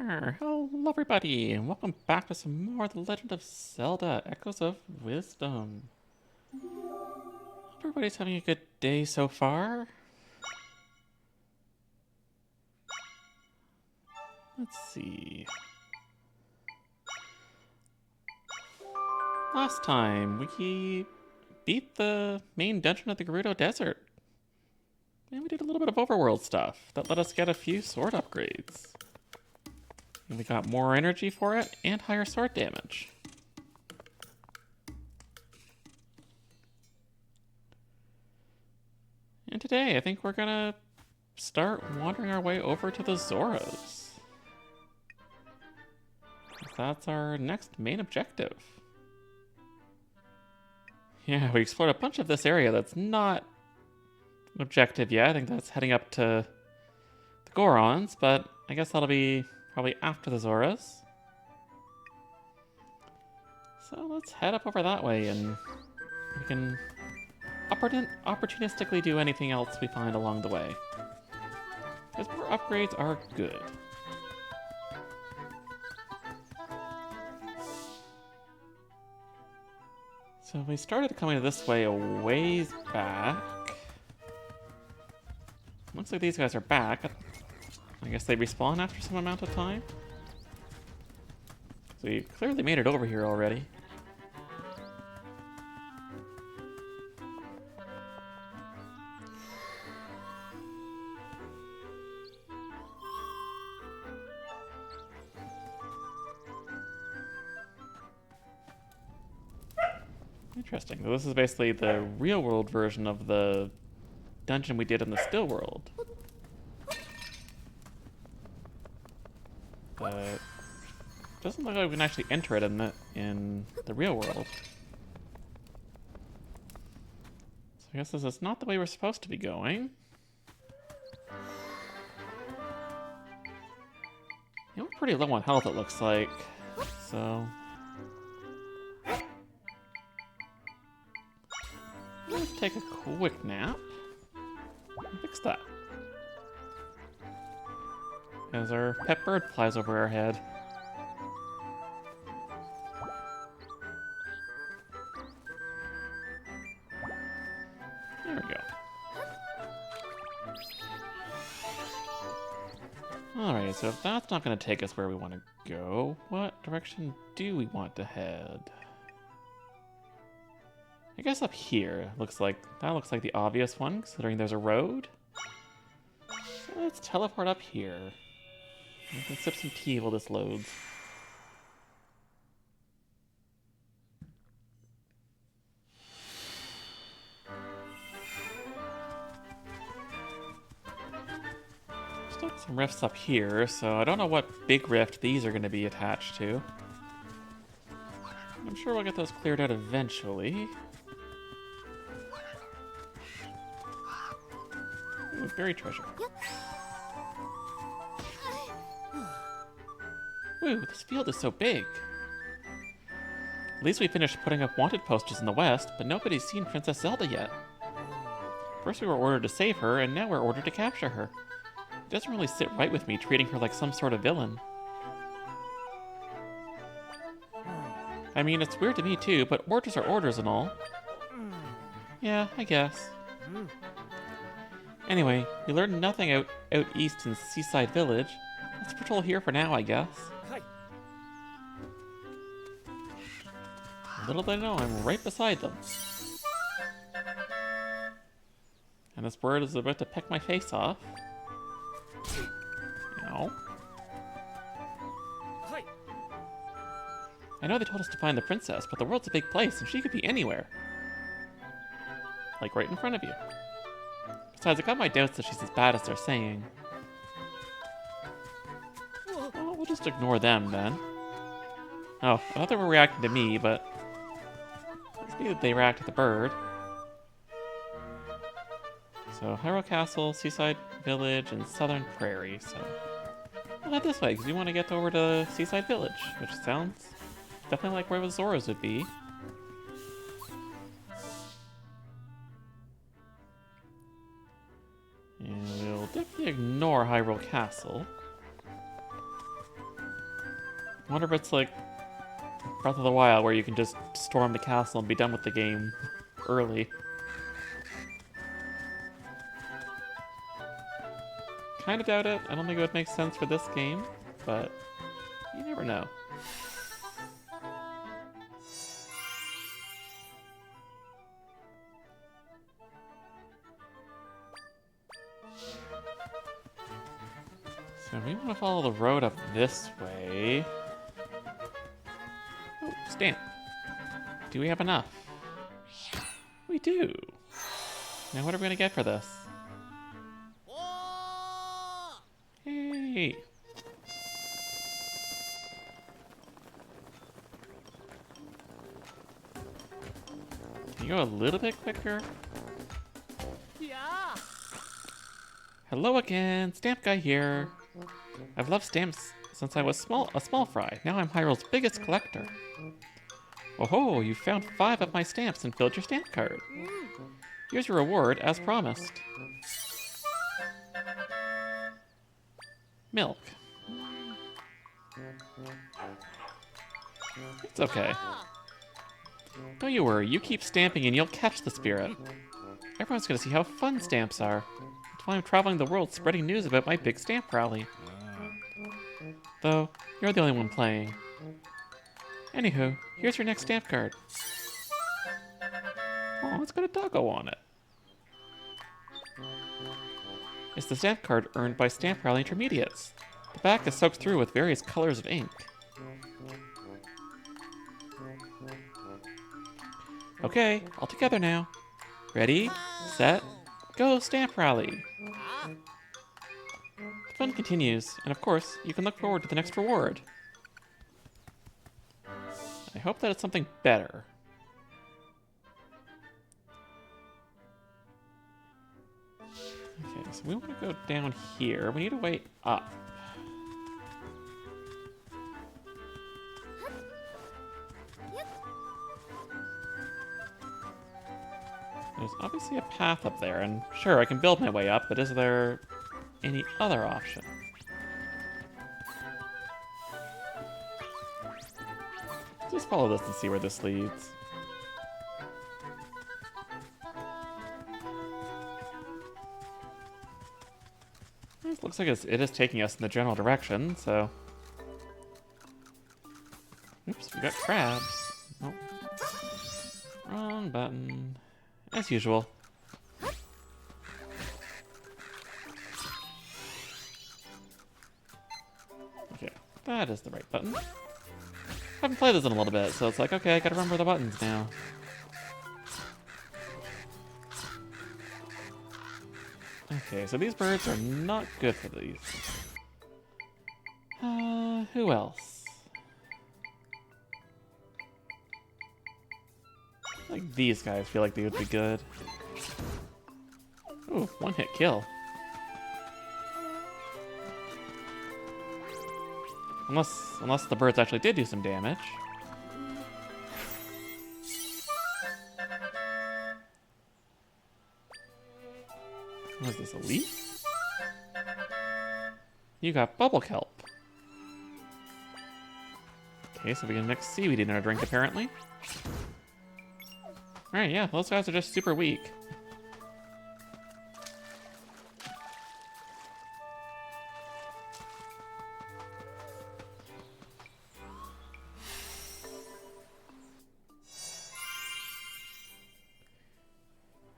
Hello everybody, and welcome back to some more The Legend of Zelda Echoes of Wisdom. Hope everybody's having a good day so far. Let's see. Last time, we beat the main dungeon of the Gerudo Desert. And we did a little bit of overworld stuff that let us get a few sword upgrades. And we got more energy for it and higher sword damage. And today, I think we're gonna start wandering our way over to the Zoras. That's our next main objective. Yeah, we explored a bunch of this area that's not an objective yet. I think that's heading up to the Gorons, but I guess that'll be probably after the Zoras. So let's head up over that way and we can opportunistically do anything else we find along the way. Because more upgrades are good. So we started coming this way a ways back. Looks like these guys are back. I guess they respawn after some amount of time. So we clearly made it over here already. Interesting. So this is basically the real world version of the dungeon we did in the still world. But doesn't look like we can actually enter it in the real world. So I guess this is not the way we're supposed to be going. Yeah, we're pretty low on health, it looks like. So let's take a quick nap. Fix that. As our pet bird flies over our head. There we go. Alright, so if that's not going to take us where we want to go, what direction do we want to head? I guess up here looks like the obvious one, considering there's a road. So let's teleport up here. We can sip some tea while this loads. Still got some rifts up here, so I don't know what big rift these are going to be attached to. I'm sure we'll get those cleared out eventually. Ooh, buried treasure. Woo, this field is so big. At least we finished putting up wanted posters in the west, but nobody's seen Princess Zelda yet. First we were ordered to save her, and now we're ordered to capture her. It doesn't really sit right with me treating her like some sort of villain. I mean, it's weird to me too, but orders are orders and all. Yeah, I guess. Anyway, we learned nothing out east in Seaside Village. Let's patrol here for now, I guess. Little they know, I'm right beside them. And this bird is about to peck my face off. Ow. I know they told us to find the princess, but the world's a big place and she could be anywhere. Like right in front of you. Besides, I got my doubts that she's as bad as they're saying. Well, we'll just ignore them then. Oh, I thought they were reacting to me, but let's see that they react to the bird. So, Hyrule Castle, Seaside Village, and Southern Prairie, so we'll head this way, because we want to get over to Seaside Village, which sounds definitely like where the Zoras would be. And we'll definitely ignore Hyrule Castle. I wonder if it's like Breath of the Wild, where you can just storm the castle and be done with the game early. Kind of doubt it. I don't think it would make sense for this game, but you never know. So we want to follow the road up this way. Oh, stamp. Do we have enough? We do. Now what are we going to get for this? Hey! Can you go a little bit quicker? Yeah. Hello again, Stamp Guy here. I've loved stamps since I was a small fry. Now I'm Hyrule's biggest collector. Oh ho, you found 5 of my stamps and filled your stamp card. Here's your reward, as promised. Milk. It's okay. Don't you worry, you keep stamping and you'll catch the spirit. Everyone's gonna see how fun stamps are. That's why I'm traveling the world spreading news about my big stamp rally. Though, you're the only one playing. Anywho, here's your next stamp card. Oh, it's got a doggo on it. It's the stamp card earned by Stamp Rally Intermediates. The back is soaked through with various colors of ink. Okay, all together now. Ready, set, go Stamp Rally! The fun continues, and of course, you can look forward to the next reward. I hope that it's something better. Okay, so we want to go down here. We need a way up. There's obviously a path up there, and sure, I can build my way up, but is there any other option? Just follow this and see where this leads. It looks like it is taking us in the general direction, so... Oops, we got crabs. Oh. Wrong button. As usual. Okay, that is the right button. I haven't played this in a little bit, so it's like, okay, I gotta remember the buttons now. Okay, so these birds are not good for these. Who else? Like these guys feel like they would be good. Ooh, one hit kill. Unless the birds actually did do some damage. What is this, a leaf? You got bubble kelp. Okay, so we can mix seaweed in our drink apparently. Alright, yeah, those guys are just super weak.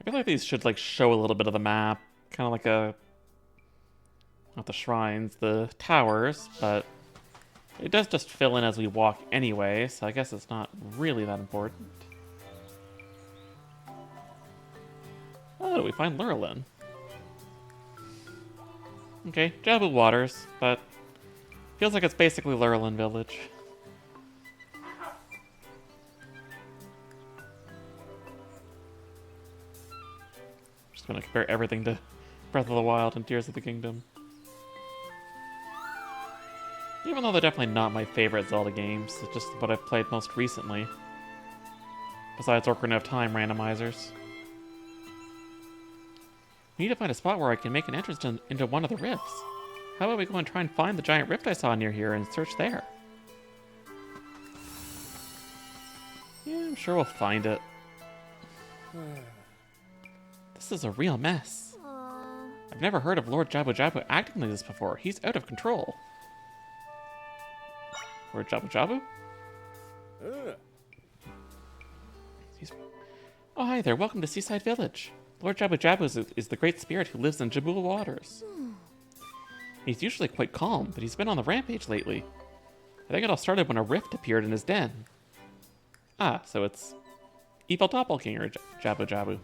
I feel like these should like show a little bit of the map, kind of like not the shrines, the towers, but it does just fill in as we walk anyway, so I guess it's not really that important. Oh, we find Lurelin. Okay, Jabu Waters, but feels like it's basically Lurelin Village. Just gonna compare everything to Breath of the Wild and Tears of the Kingdom. Even though they're definitely not my favorite Zelda games, it's just what I've played most recently. Besides Ocarina of Time randomizers. We need to find a spot where I can make an entrance into one of the rifts. How about we go and try and find the giant rift I saw near here and search there? Yeah, I'm sure we'll find it. This is a real mess. I've never heard of Lord Jabu Jabu acting like this before. He's out of control. Lord Jabu Jabu? Oh, hi there. Welcome to Seaside Village. Lord Jabu Jabu is the great spirit who lives in Jabul waters. He's usually quite calm, but he's been on the rampage lately. I think it all started when a rift appeared in his den. Ah, so it's evil doppelganger Jabu Jabu.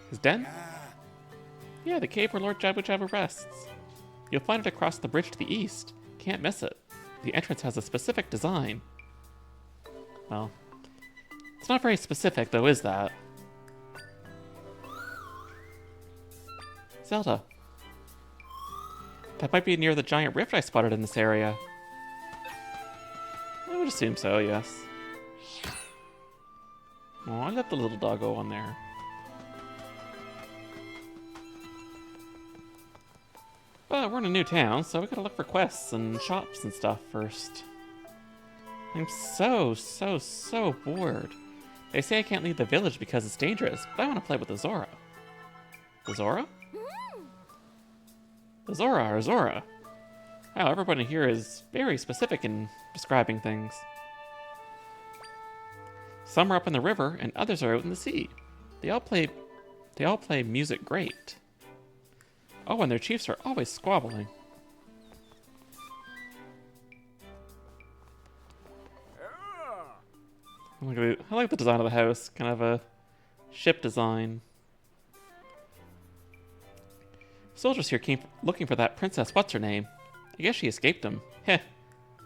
His den? Yeah, the cave where Lord Jabu Jabu rests. You'll find it across the bridge to the east. Can't miss it. The entrance has a specific design. Well, it's not very specific, though, is that? Zelda. That might be near the giant rift I spotted in this area. I would assume so, yes. Oh, I let the little doggo on there. But we're in a new town, so we gotta look for quests and shops and stuff first. I'm so bored. They say I can't leave the village because it's dangerous, but I want to play with the Zora. The Zora? The Zora, or Zora. Wow, everybody here is very specific in describing things. Some are up in the river, and others are out in the sea. They all play music great. Oh, and their chiefs are always squabbling. I like the design of the house, kind of a ship design. Soldiers here came looking for that princess what's-her-name. I guess she escaped them. Heh.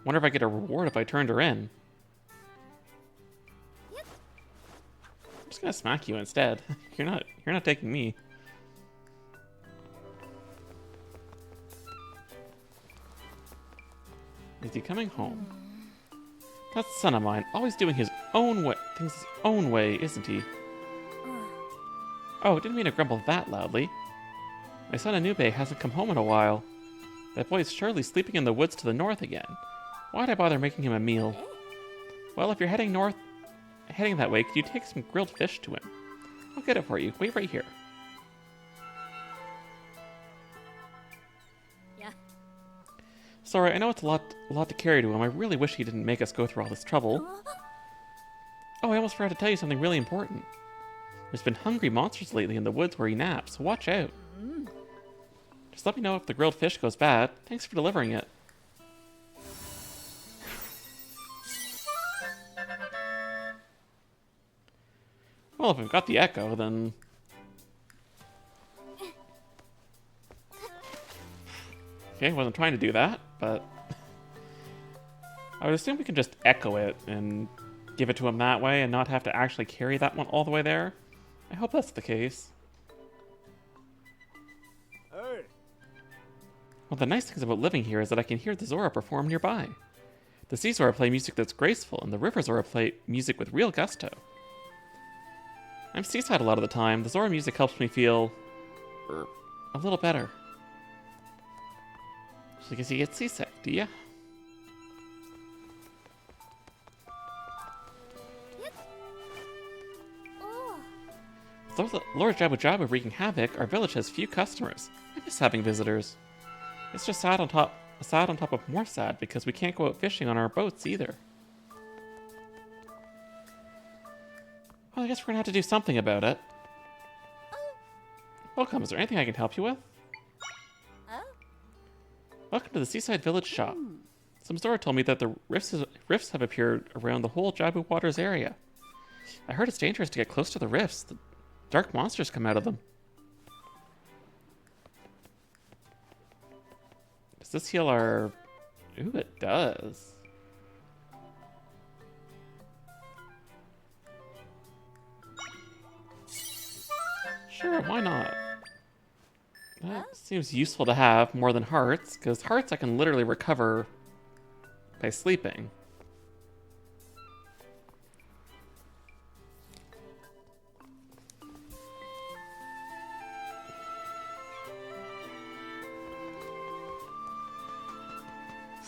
Wonder if I get a reward if I turned her in. I'm just gonna smack you instead. You're not taking me. Is he coming home? That son of mine, always doing his own way, things his own way, isn't he? Oh, didn't mean to grumble that loudly. My son Anube hasn't come home in a while. That boy's surely sleeping in the woods to the north again. Why'd I bother making him a meal? Well, if you're heading that way, could you take some grilled fish to him? I'll get it for you. Wait right here. Sorry, I know it's a lot to carry to him. I really wish he didn't make us go through all this trouble. Oh, I almost forgot to tell you something really important. There's been hungry monsters lately in the woods where he naps, so watch out. Just let me know if the grilled fish goes bad. Thanks for delivering it. Well, if we've got the echo, then... Okay, wasn't trying to do that, but... I would assume we can just echo it and give it to him that way and not have to actually carry that one all the way there. I hope that's the case. Hey. Well, the nice things about living here is that I can hear the Zora perform nearby. The Sea Zora play music that's graceful, and the River Zora play music with real gusto. I'm seaside a lot of the time. The Zora music helps me feel... a little better. So because you get seasick, do ya? With Lord Jabu Jabu wreaking havoc, our village has few customers. I miss having visitors. It's just sad on top of more sad because we can't go out fishing on our boats either. Well, I guess we're gonna have to do something about it. Welcome, is there anything I can help you with? Welcome to the Seaside Village shop. Some Zora told me that the rifts have appeared around the whole Jabu Waters area. I heard it's dangerous to get close to the rifts. The dark monsters come out of them. Does this heal our... Ooh, it does. Sure, why not? That seems useful to have more than hearts, because hearts I can literally recover by sleeping.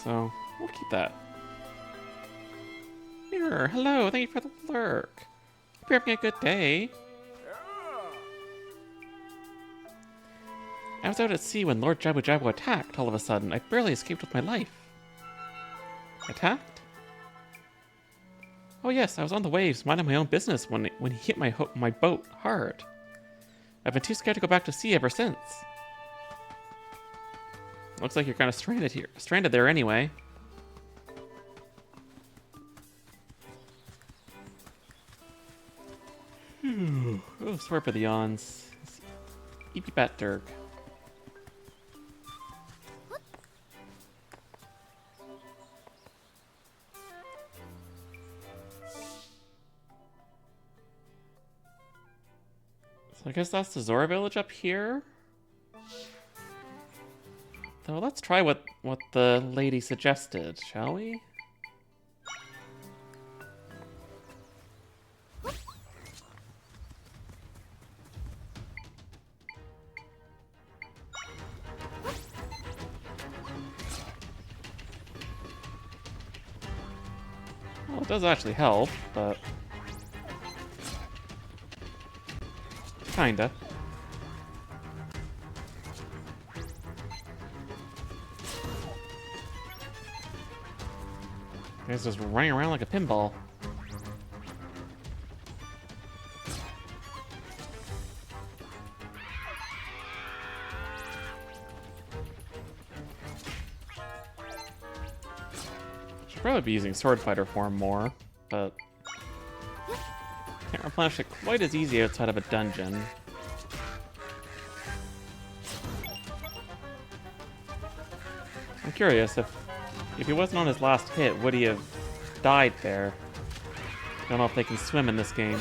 So, we'll keep that. Mirror, hello, thank you for the lurk. Hope you're having a good day. I was out at sea when Lord Jabu Jabu attacked all of a sudden. I barely escaped with my life. Attacked? Oh yes, I was on the waves, minding my own business when he hit my boat hard. I've been too scared to go back to sea ever since. Looks like you're kind of stranded there anyway. Oh, sorry for the yawns. Eepy Bat Dirk. So I guess that's the Zora village up here. So let's try what the lady suggested, shall we? Well, it does actually help, but kinda. He's just running around like a pinball. Should probably be using Sword Fighter form more, but can't replenish it quite as easy outside of a dungeon. I'm curious if he wasn't on his last hit, would he have died there? Don't know if they can swim in this game.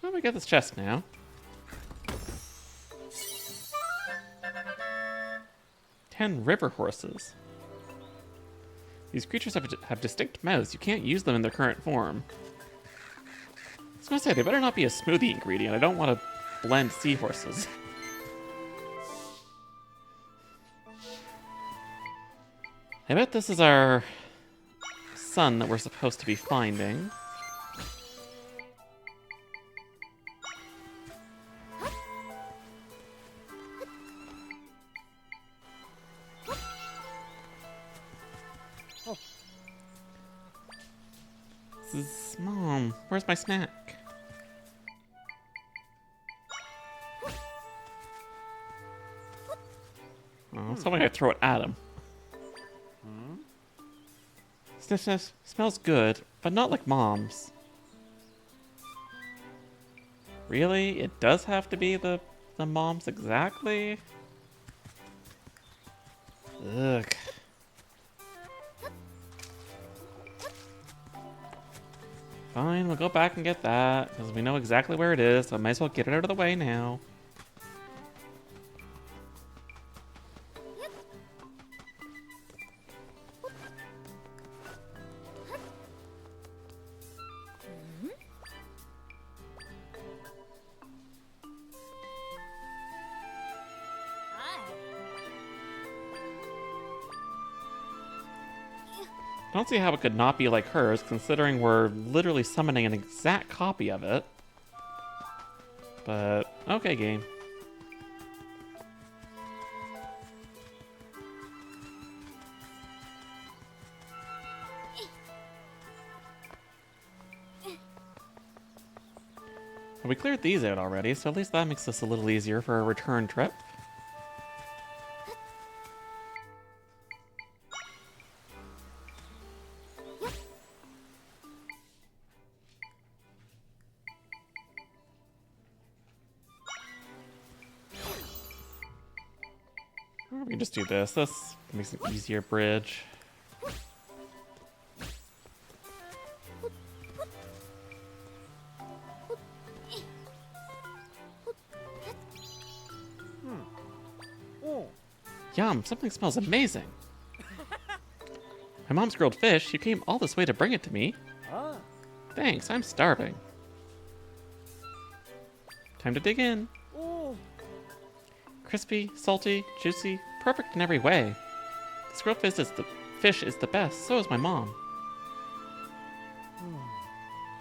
Well, we got this chest now. Ten river horses. These creatures have distinct mouths. You can't use them in their current form. I was gonna say, they better not be a smoothie ingredient. I don't want to blend seahorses. I bet this is our son that we're supposed to be finding. Mom, where's my snack? Oh, I was hoping I'd throw it at him. Sniff, sniff, smells good, but not like Mom's. Really? It does have to be the Mom's exactly? Ugh. Fine, we'll go back and get that, because we know exactly where it is, so I might as well get it out of the way now. I don't see how it could not be like hers, considering we're literally summoning an exact copy of it. But, okay, game. Well, we cleared these out already, so at least that makes this a little easier for a return trip. Or we can just do this. This makes an easier bridge. Yum, something smells amazing. My mom's grilled fish. You came all this way to bring it to me. Thanks, I'm starving. Time to dig in. Crispy, salty, juicy, perfect in every way. This grilled fish is the best, so is my mom.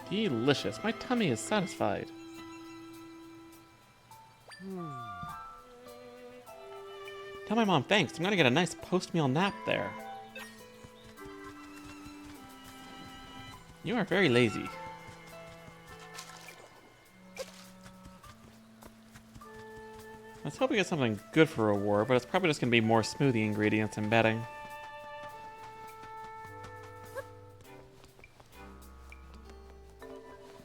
Delicious. My tummy is satisfied. Tell my mom thanks. I'm gonna get a nice post-meal nap there. You are very lazy. Let's hope we get something good for a reward, but it's probably just gonna be more smoothie ingredients and betting.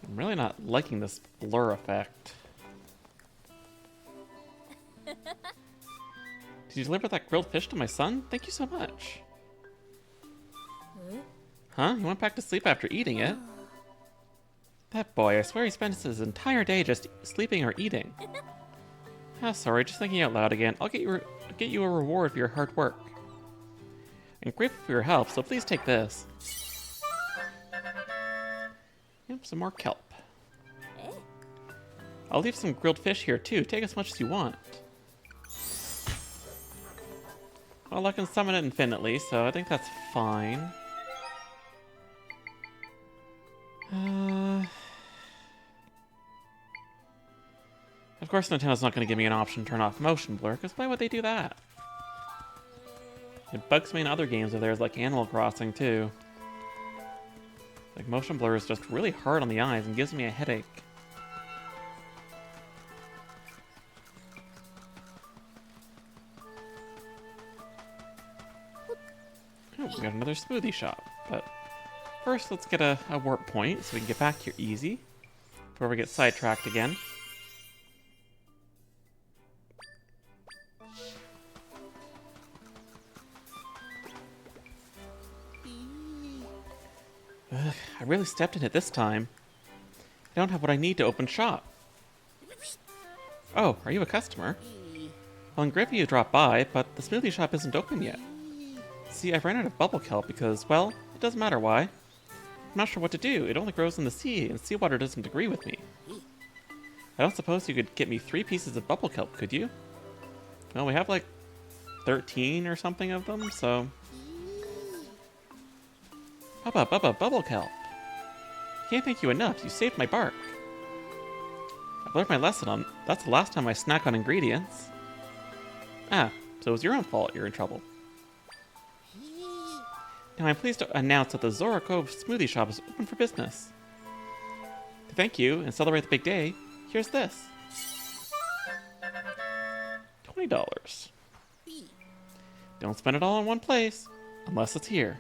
I'm really not liking this blur effect. Did you deliver that grilled fish to my son? Thank you so much. Huh? He went back to sleep after eating it? That boy, I swear he spends his entire day just sleeping or eating. Ah, sorry, just thinking out loud again. I'll get you a reward for your hard work. I'm grateful for your help, so please take this. Yep, some more kelp. I'll leave some grilled fish here too. Take as much as you want. Well, I can summon it infinitely, so I think that's fine. Of course Nintendo's not going to give me an option to turn off motion blur, because why would they do that? It bugs me in other games of theirs like Animal Crossing too. Like motion blur is just really hard on the eyes and gives me a headache. Oh, we got another smoothie shop, but first let's get a warp point so we can get back here easy before we get sidetracked again. Ugh, I really stepped in it this time. I don't have what I need to open shop. Oh, are you a customer? Well, I'm grateful you dropped by, but the smoothie shop isn't open yet. See, I've ran out of bubble kelp because, well, it doesn't matter why. I'm not sure what to do. It only grows in the sea, and seawater doesn't agree with me. I don't suppose you could get me 3 pieces of bubble kelp, could you? Well, we have like 13 or something of them, so... Bubba, bubble kelp. Can't thank you enough. You saved my bark. I've learned my lesson on... That's the last time I snack on ingredients. Ah, so it was your own fault you're in trouble. Now I'm pleased to announce that the Zora Cove Smoothie Shop is open for business. To thank you and celebrate the big day, here's this. $20. Don't spend it all in one place, unless it's here.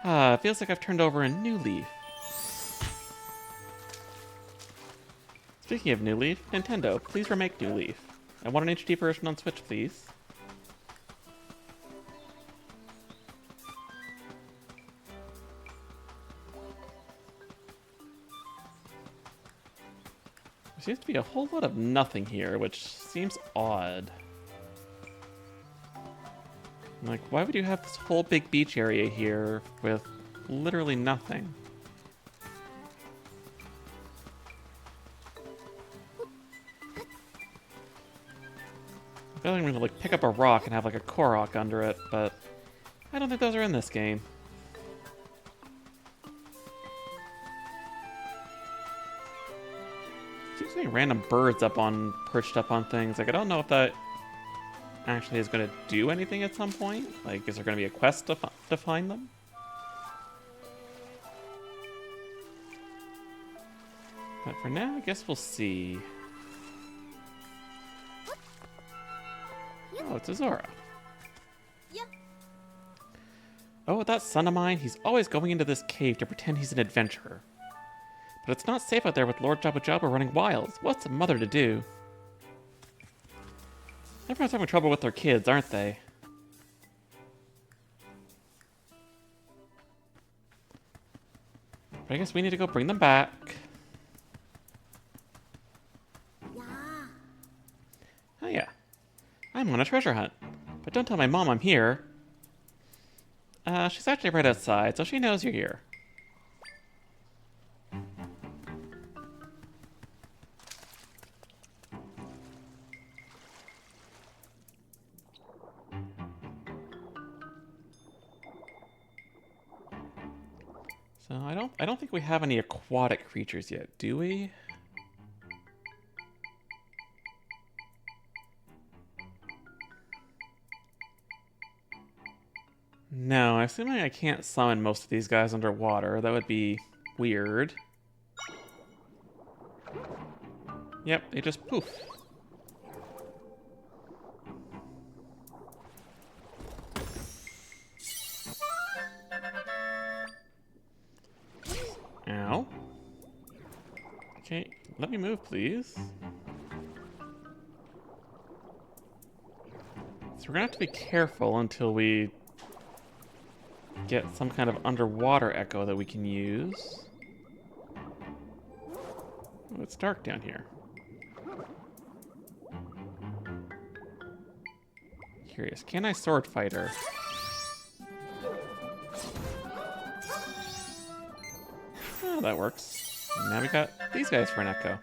Ah, it feels like I've turned over a new leaf. Speaking of New Leaf, Nintendo, please remake New Leaf. I want an HD version on Switch, please. There seems to be a whole lot of nothing here, which seems odd. Like, why would you have this whole big beach area here with literally nothing? I feel like I'm gonna like pick up a rock and have like a Korok under it, but I don't think those are in this game. Keeps getting random birds perched up on things. Like, I don't know if that actually is going to do anything at some point. Like, is there going to be a quest to find them? But for now, I guess we'll see. Oh, it's a Zora. Oh, that son of mine, he's always going into this cave to pretend he's an adventurer. But it's not safe out there with Lord Jabu Jabu running wild. What's a mother to do? Everyone's having trouble with their kids, aren't they? But I guess we need to go bring them back. Oh yeah. I'm on a treasure hunt. But don't tell my mom I'm here. She's actually right outside, so she knows you're here. So I don't think we have any aquatic creatures yet, do we? No, assuming I can't summon most of these guys underwater. That would be weird. Yep, they just poof. Ow. Okay, let me move, please. So we're gonna have to be careful until we get some kind of underwater echo that we can use. Oh, it's dark down here. Curious, can I sword fight her? Oh, that works. Now we got these guys for an echo.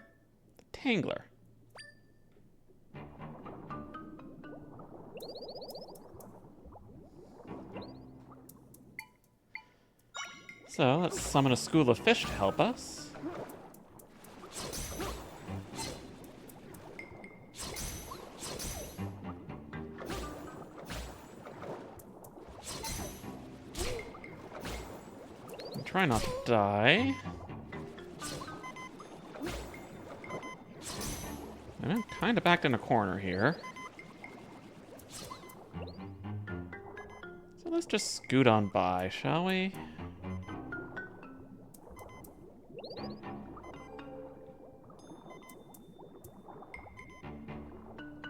The Tangler. So let's summon a school of fish to help us. And try not to die. And I'm kind of backed in a corner here. So let's just scoot on by, shall we?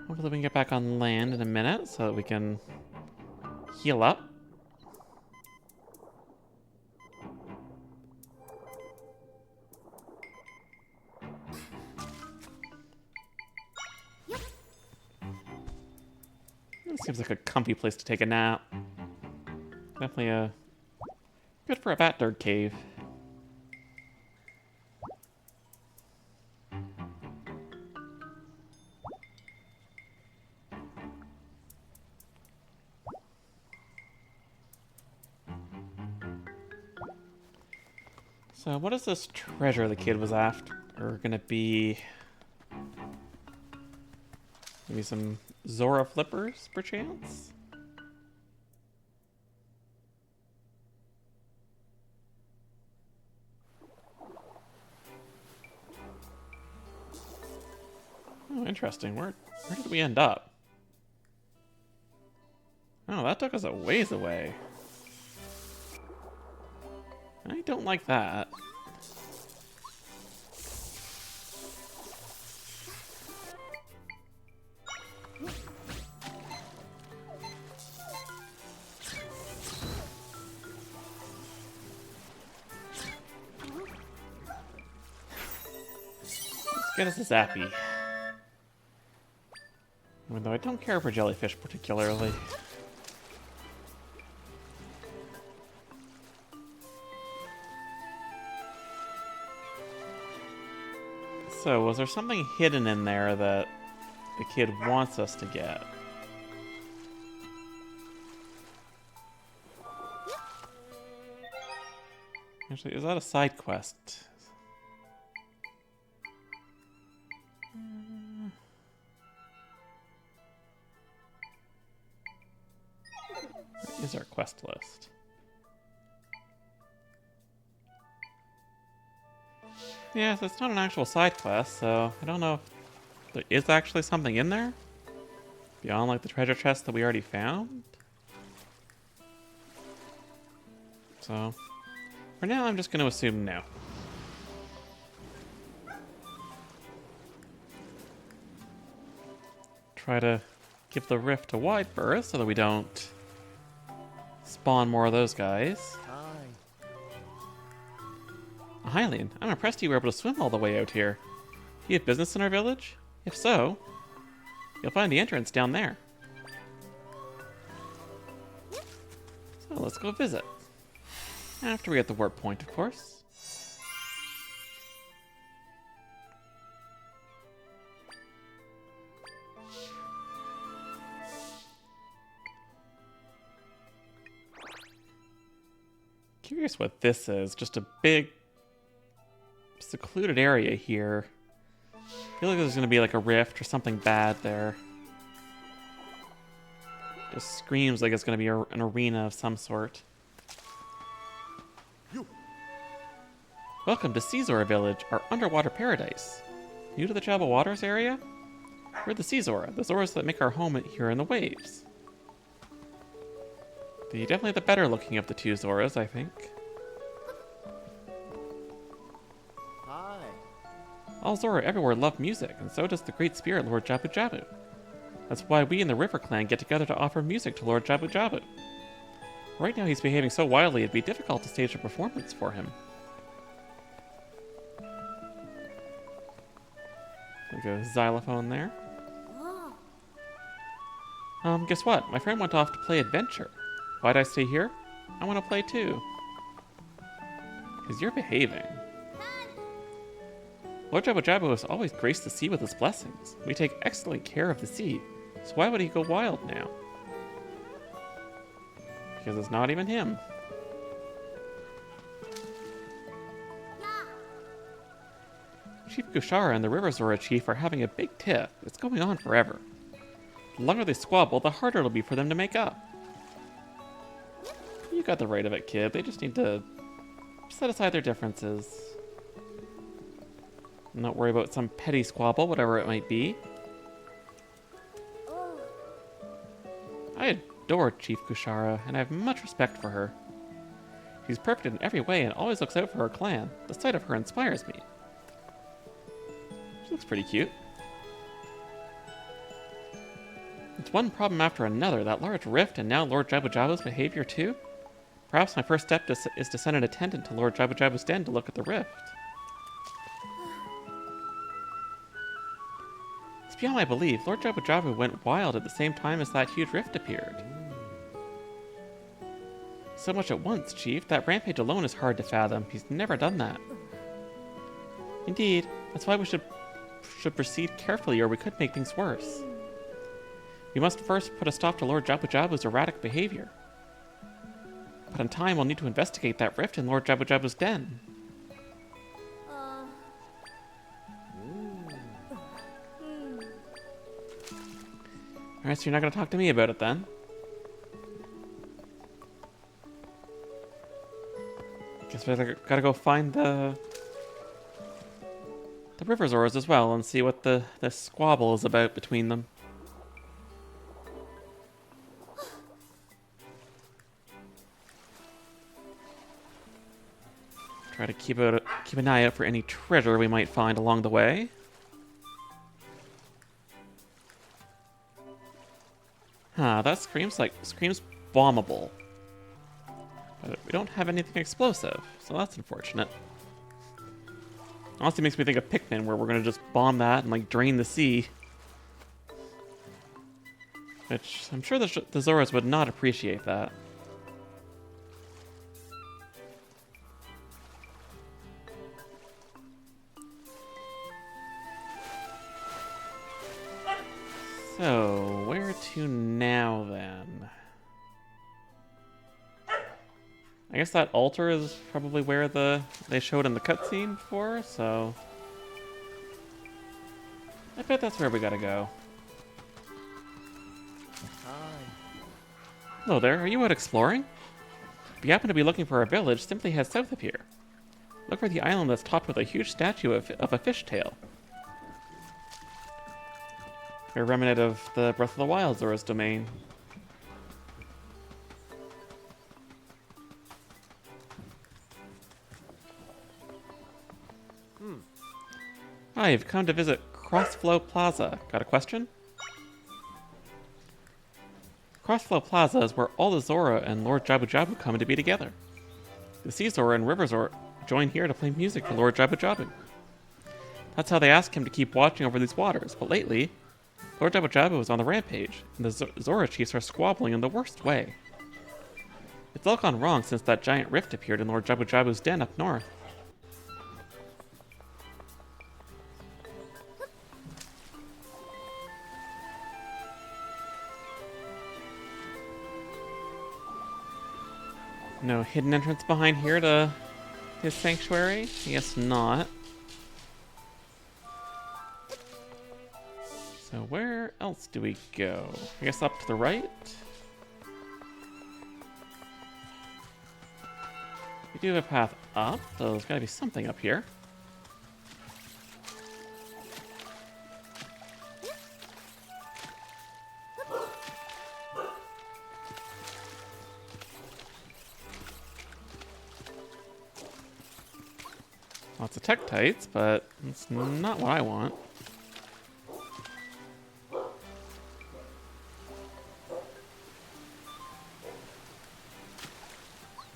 Hopefully we can get back on land in a minute so that we can heal up. This seems like a comfy place to take a nap. Definitely good for a bat dirt cave. So what is this treasure the kid was after gonna be? Maybe some Zora flippers, perchance? Oh, interesting. Where did we end up? Oh, that took us a ways away. I don't like that. Let's get us a Zappy. Even though I don't care for jellyfish particularly. So, was there something hidden in there that the kid wants us to get? Actually, is that a side quest? Where is our quest list? Yeah, so it's not an actual side quest, so I don't know if there is actually something in there beyond like the treasure chest that we already found. So for now, I'm just going to assume no. Try to give the rift a wide berth so that we don't spawn more of those guys. Hylian, I'm impressed you were able to swim all the way out here. You have business in our village? If so, you'll find the entrance down there. So let's go visit. After we get the warp point, of course. Curious what this is. Just a big, secluded area here. I feel like there's going to be like a rift or something bad there. Just screams like it's going to be an arena of some sort. Welcome to Caesora Village, our underwater paradise. New to the Jabba Waters area? We're the Caesora, the Zoras that make our home here in the waves. Definitely the better looking of the two Zoras, I think. Hi. All Zora everywhere love music, and so does the great spirit Lord Jabu Jabu. That's why we in the River Clan get together to offer music to Lord Jabu Jabu. Right now he's behaving so wildly it'd be difficult to stage a performance for him. Like a xylophone there. Guess what? My friend went off to play adventure. Why'd I stay here? I want to play too. Because you're behaving. Lord Jabu Jabu has always graced the sea with his blessings. We take excellent care of the sea, so why would he go wild now? Because it's not even him. Chief Kushara and the River Zora Chief are having a big tiff. It's going on forever. The longer they squabble, the harder it'll be for them to make up. You got the right of it, kid. They just need to set aside their differences. Not worry about some petty squabble, whatever it might be. I adore Chief Kushara, and I have much respect for her. She's perfect in every way and always looks out for her clan. The sight of her inspires me. She looks pretty cute. It's one problem after another, that large rift and now Lord Jabu Jabu's behavior too? Perhaps my first step is to send an attendant to Lord Jabu Jabu's den to look at the rift. It's beyond my belief. Lord Jabu Jabu went wild at the same time as that huge rift appeared. So much at once, Chief. That rampage alone is hard to fathom. He's never done that. Indeed, that's why we should proceed carefully or we could make things worse. We must first put a stop to Lord Jabu Jabu's erratic behavior. But in time, we'll need to investigate that rift in Lord Jabu Jabu's den. Alright, so you're not going to talk to me about it then? Guess we gotta go find the River Zoras as well and see what the squabble is about between them. Try to keep an eye out for any treasure we might find along the way. That screams bombable. But we don't have anything explosive, so that's unfortunate. Honestly makes me think of Pikmin, where we're gonna just bomb that and like drain the sea. Which I'm sure the Zoras would not appreciate that. So, where to now then? I guess that altar is probably where they showed in the cutscene before, so I bet that's where we gotta go. Hi. Hello there, are you out exploring? If you happen to be looking for a village, simply head south of here. Look for the island that's topped with a huge statue of a fishtail. A remnant of the Breath of the Wild Zora's domain. Hi, you've come to visit Crossflow Plaza. Got a question? Crossflow Plaza is where all the Zora and Lord Jabu Jabu come to be together. The Sea Zora and River Zora join here to play music for Lord Jabu Jabu. That's how they ask him to keep watching over these waters, but lately, Lord Jabu Jabu is on the rampage, and the Zora chiefs are squabbling in the worst way. It's all gone wrong since that giant rift appeared in Lord Jabu Jabu's den up north. No hidden entrance behind here to his sanctuary? I guess not. So where else do we go? I guess up to the right? We do have a path up, so there's gotta be something up here. Lots of Tektites, but it's not what I want.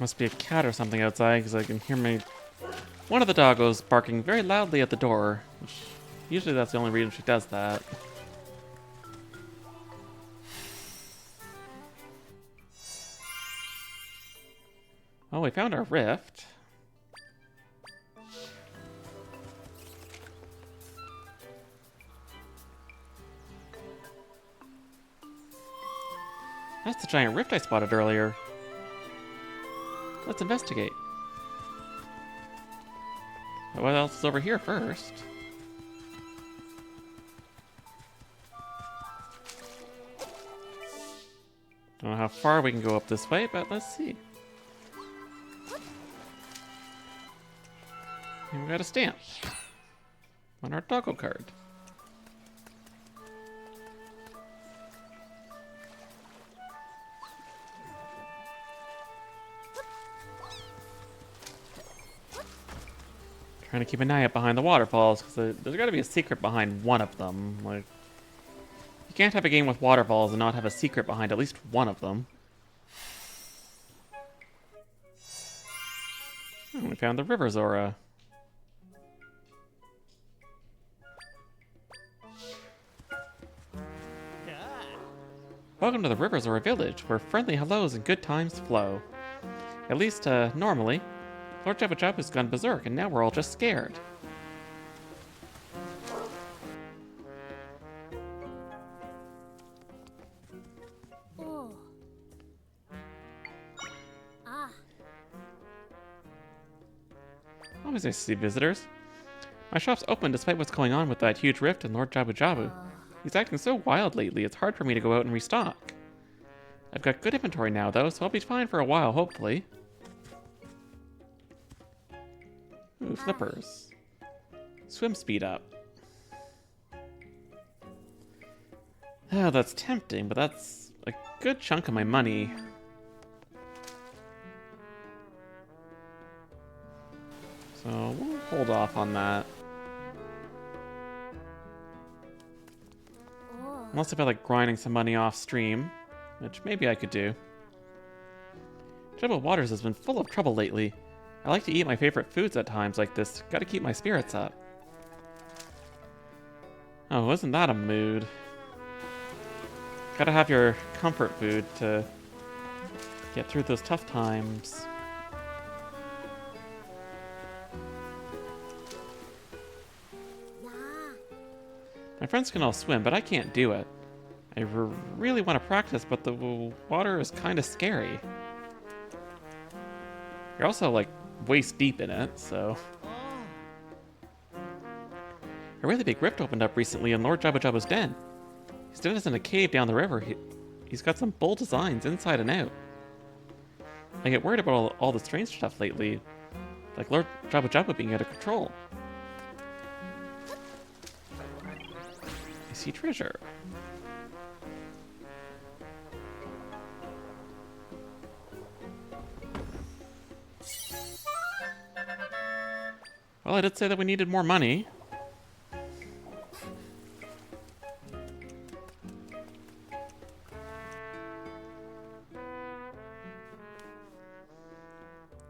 Must be a cat or something outside, because I can hear one of the doggos barking very loudly at the door, which usually that's the only reason she does that. Oh, we found our rift. That's the giant rift I spotted earlier. Let's investigate. What else is over here first? Don't know how far we can go up this way, but let's see. And we got a stamp on our doggo card. Trying to keep an eye out behind the waterfalls, because there's got to be a secret behind one of them. Like, you can't have a game with waterfalls and not have a secret behind at least one of them. Oh, we found the River Zora. Welcome to the River Zora village, where friendly hellos and good times flow. At least, normally. Lord Jabu Jabu's gone berserk, and now we're all just scared. Oh. Ah. Always nice to see visitors. My shop's open despite what's going on with that huge rift in Lord Jabu Jabu. He's acting so wild lately, it's hard for me to go out and restock. I've got good inventory now, though, so I'll be fine for a while, hopefully. Ooh, flippers. Swim speed up. Oh, that's tempting, but that's a good chunk of my money. So we'll hold off on that. Oh. Unless I feel like grinding some money off stream, which maybe I could do. Jebel Waters has been full of trouble lately. I like to eat my favorite foods at times like this. Gotta keep my spirits up. Oh, isn't that a mood? Gotta have your comfort food to get through those tough times. Yeah. My friends can all swim, but I can't do it. I really want to practice, but the water is kind of scary. You're also, like, waist deep in it, so... A really big rift opened up recently in Lord Jabu Jabu's den. His den is in a cave down the river. He's got some bold designs inside and out. I get worried about all the strange stuff lately, like Lord Jabu Jabu being out of control. I see treasure. Well, I did say that we needed more money.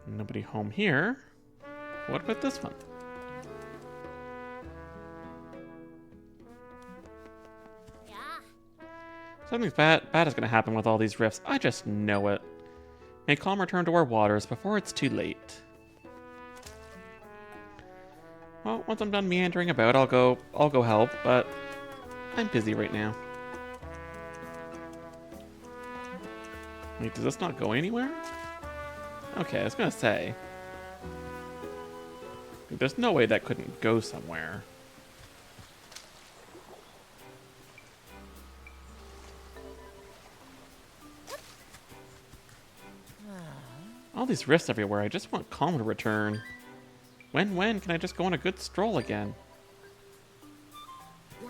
Nobody home here. What about this one? Yeah. Something bad is going to happen with all these rifts. I just know it. May calm return to our waters before it's too late. Well, once I'm done meandering about, I'll go help, but I'm busy right now. Wait, does this not go anywhere? Okay, I was gonna say. There's no way that couldn't go somewhere. All these rifts everywhere, I just want calm to return. When can I just go on a good stroll again? Yeah.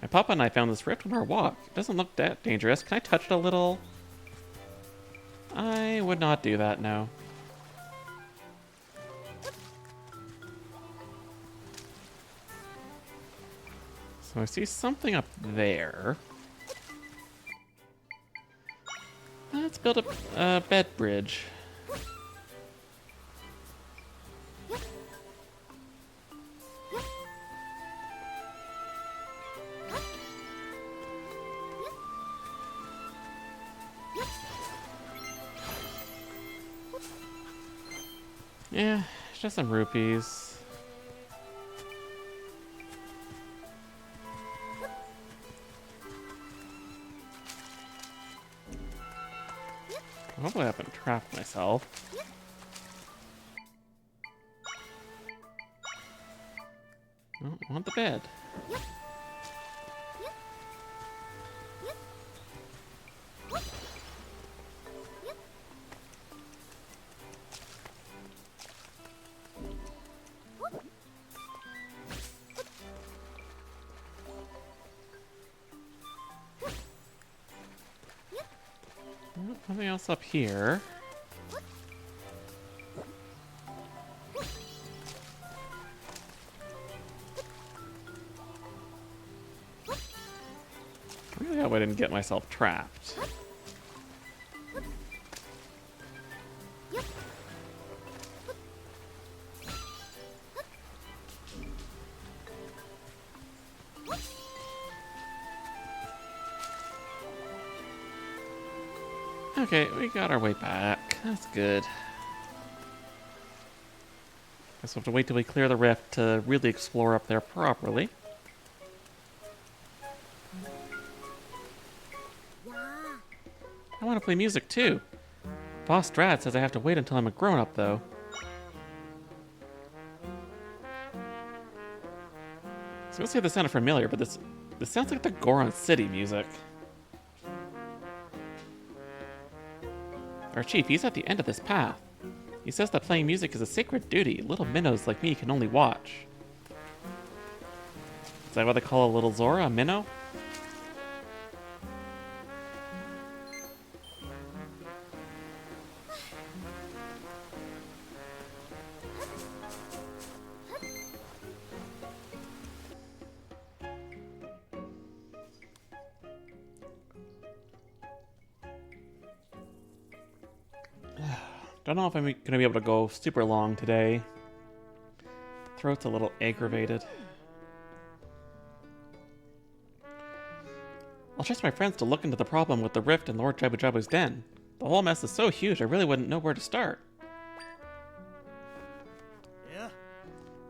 My papa and I found this rift on our walk. It doesn't look that dangerous. Can I touch it a little? I would not do that, no. So I see something up there. Let's build a bed bridge. Yeah, just some rupees. Hopefully I haven't trapped myself. Oh, I want the bed. Nothing else up here. I really hope I didn't get myself trapped. Okay, we got our way back. That's good. Guess we'll have to wait till we clear the rift to really explore up there properly. Yeah. I want to play music too. Boss Strad says I have to wait until I'm a grown-up though. So let's say this sounded familiar, but this sounds like the Goron City music. Our chief, he's at the end of this path. He says that playing music is a sacred duty. Little minnows like me can only watch. Is that what they call a little Zora, a minnow? Don't know if I'm gonna be able to go super long today. Throat's a little aggravated. I'll trust my friends to look into the problem with the rift in Lord Jabu Jabu's den. The whole mess is so huge I really wouldn't know where to start. Yeah?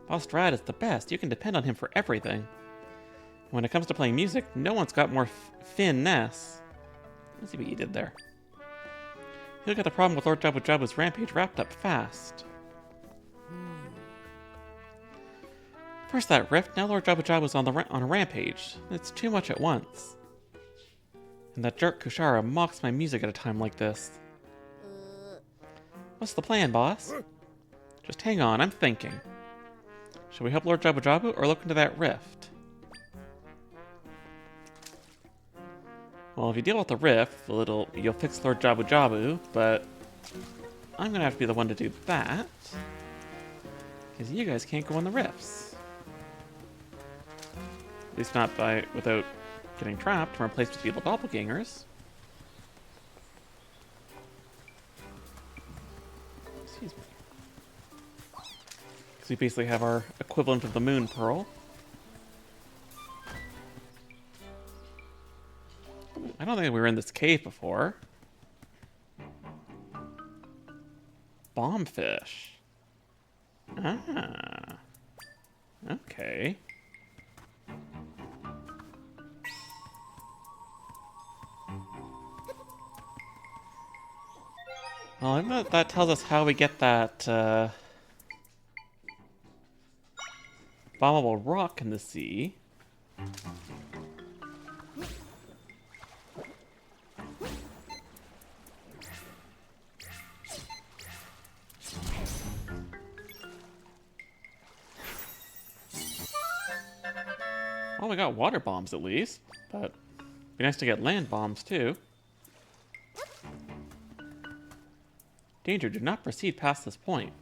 Boss Strad is the best. You can depend on him for everything. When it comes to playing music, no one's got more finesse. Let's see what you did there. He'll get the problem with Lord Jabu Jabu's rampage wrapped up fast. First that rift, now Lord Jabu Jabu's on a rampage. It's too much at once. And that jerk Kushara mocks my music at a time like this. What's the plan, boss? Just hang on, I'm thinking. Shall we help Lord Jabu Jabu or look into that rift? Well, if you deal with the rift, you'll fix Lord Jabu Jabu, but I'm gonna have to be the one to do that. Because you guys can't go on the rifts. At least not without getting trapped and replaced with evil doppelgangers. Excuse me. Because we basically have our equivalent of the Moon Pearl. I don't think we were in this cave before. Bombfish. Ah. Okay. Well, I bet that tells us how we get that bombable rock in the sea. Well, we got water bombs at least, but it'd be nice to get land bombs too. Danger, do not proceed past this point.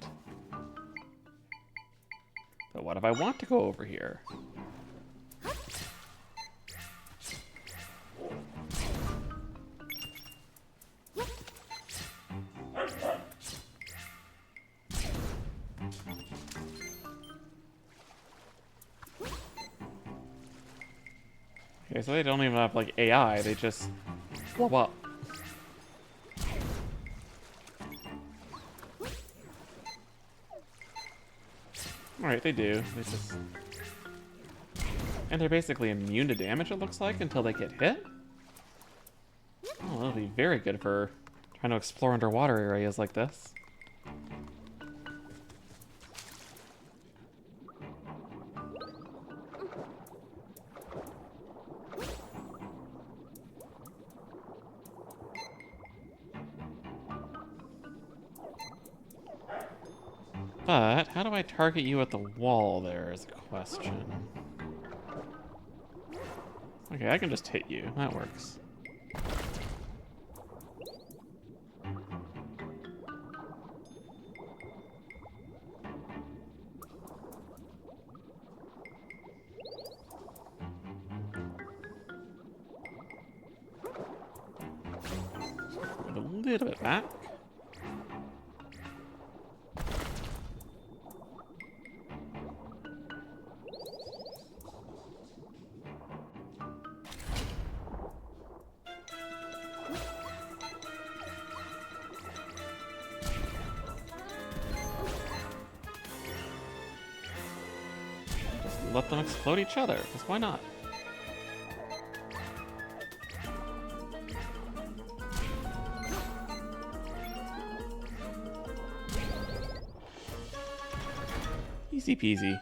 But what if I want to go over here? Okay, so they don't even have like AI, they just blow up. Alright, they do. They just... And they're basically immune to damage, it looks like, until they get hit? Oh, that'll be very good for trying to explore underwater areas like this. But, how do I target you at the wall there is a question. Okay, I can just hit you. That works. Move a little bit back. Let them explode each other, because why not? Easy peasy.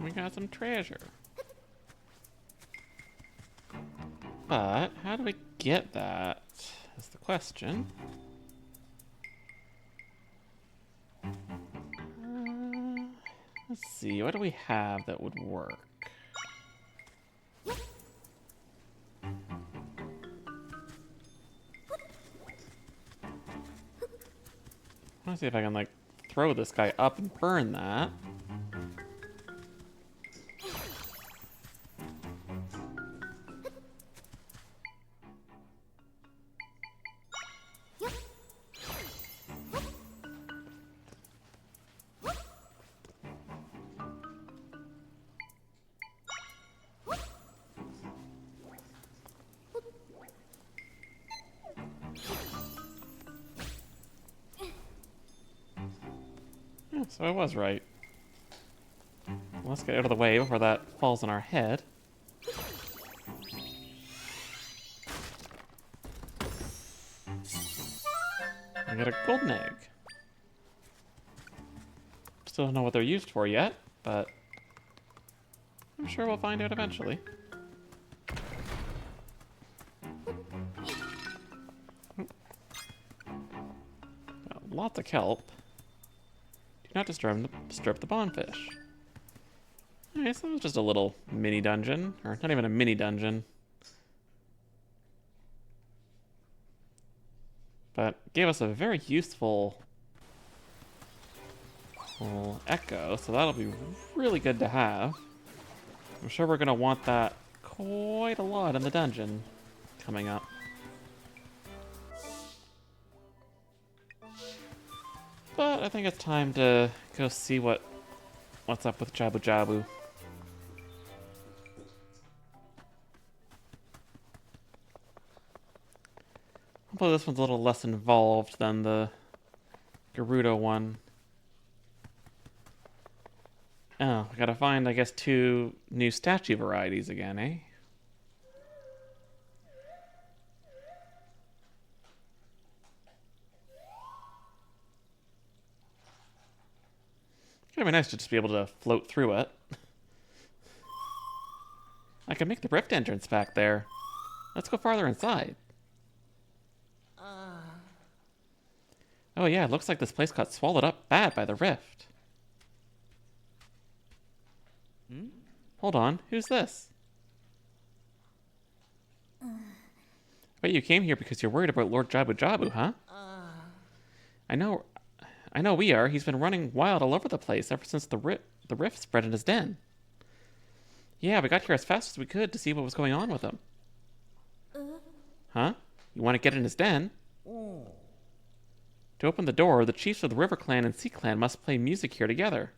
We got some treasure. But, how do we get that? Is the question. Let's see, what do we have that would work? I want to see if I can, like, throw this guy up and burn that. Yeah, so I was right. Let's get out of the way before that falls on our head. I get a golden egg. Still don't know what they're used for yet, but I'm sure we'll find out eventually. Lots of kelp. Do not disturb the bondfish. Okay, so that was just a little mini dungeon, or not even a mini dungeon. But gave us a very useful little echo, so that'll be really good to have. I'm sure we're gonna want that quite a lot in the dungeon coming up. But I think it's time to go see what's up with Jabu Jabu. Hopefully this one's a little less involved than the Gerudo one. Oh, I gotta find, I guess, 2 new statue varieties again, eh? It'd be nice to just be able to float through it. I can make the rift entrance back there. Let's go farther inside. Oh yeah, it looks like this place got swallowed up bad by the rift. Hold on, who's this? I bet you came here because you're worried about Lord Jabu Jabu, huh? I know we are. He's been running wild all over the place ever since the rift spread in his den. Yeah, we got here as fast as we could to see what was going on with him. Huh? You want to get in his den? To open the door, the chiefs of the River Clan and Sea Clan must play music here together.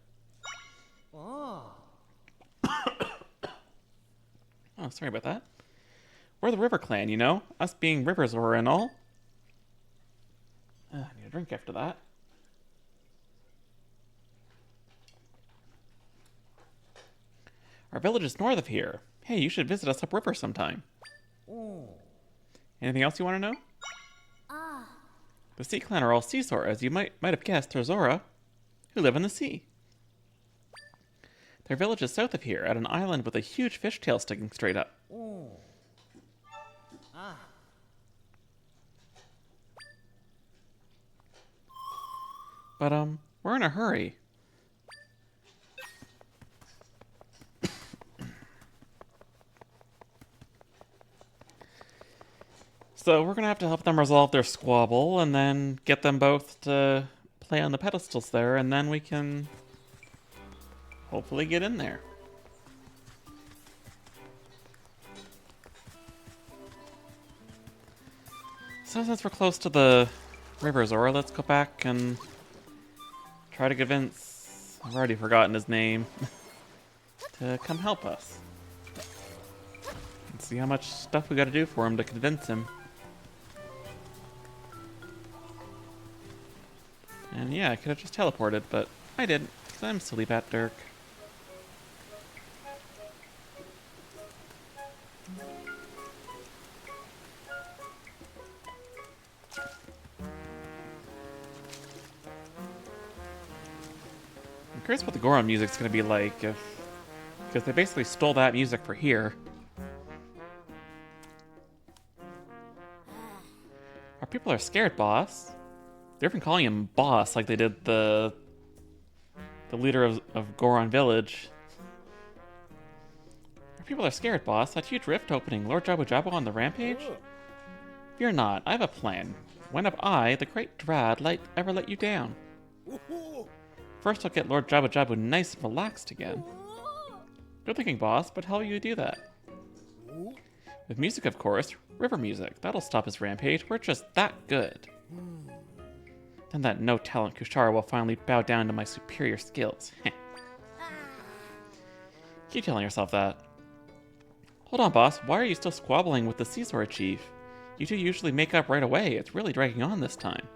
Oh, sorry about that. We're the River Clan, you know? Us being Riverzora and all. I need a drink after that. Our village is north of here. Hey, you should visit us upriver sometime. Anything else you want to know? The Sea Clan are all Seazora, as you might have guessed, they're Zora, who live in the sea. Their village is south of here, at an island with a huge fishtail sticking straight up. But, we're in a hurry. So we're going to have to help them resolve their squabble and then get them both to play on the pedestals there, and then we can hopefully get in there. So since we're close to the river Zora, let's go back and try to convince, I've already forgotten his name, to come help us. And see how much stuff we got to do for him to convince him. And yeah, I could have just teleported, but I didn't, because I'm silly Bat Dirk. I'm curious what the Goron music's gonna be like, because they basically stole that music for here. Our people are scared, boss. They're even calling him boss like they did the leader of Goron Village. Our people are scared, boss. That huge rift opening, Lord Jabu Jabu on the rampage? Fear not, I have a plan. When have I, the great Drad, ever let you down? First I'll get Lord Jabu Jabu nice and relaxed again. Good thinking, boss, but how will you do that? With music, of course. River music. That'll stop his rampage. We're just that good. Then that no-talent Kushara will finally bow down to my superior skills. Keep telling yourself that. Hold on, boss. Why are you still squabbling with the Seazora chief? You two usually make up right away. It's really dragging on this time.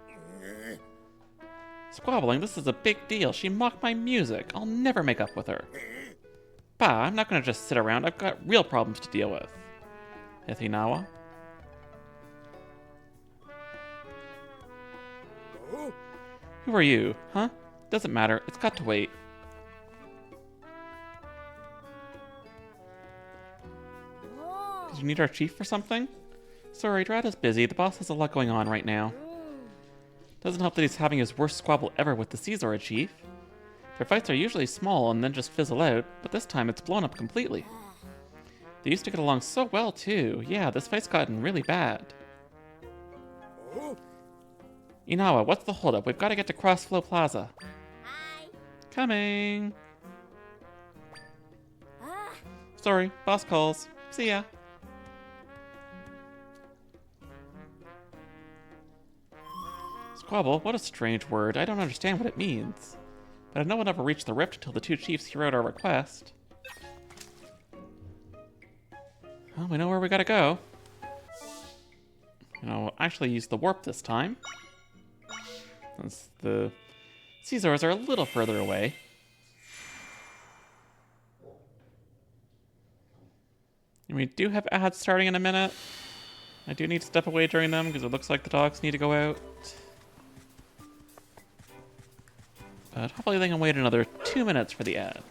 Squabbling? This is a big deal. She mocked my music. I'll never make up with her. Bah, I'm not gonna just sit around. I've got real problems to deal with. Hithinawa? Who are you? Huh? Doesn't matter. It's got to wait. Did you need our chief for something? Sorry, Drad is busy. The boss has a lot going on right now. Doesn't help that he's having his worst squabble ever with the Seazora chief. Their fights are usually small and then just fizzle out, but this time it's blown up completely. They used to get along so well too. Yeah, this fight's gotten really bad. Inawa, what's the holdup? We've got to get to Crossflow Plaza. Hi. Coming. Sorry, boss calls. See ya. Squabble? What a strange word. I don't understand what it means. But no one ever reached the rift until the two chiefs hear out our request. Well, we know where we gotta go. I'll actually use the warp this time, since the Seazoras are a little further away. And we do have ads starting in a minute. I do need to step away during them because it looks like the dogs need to go out. But hopefully they can wait another 2 minutes for the ad.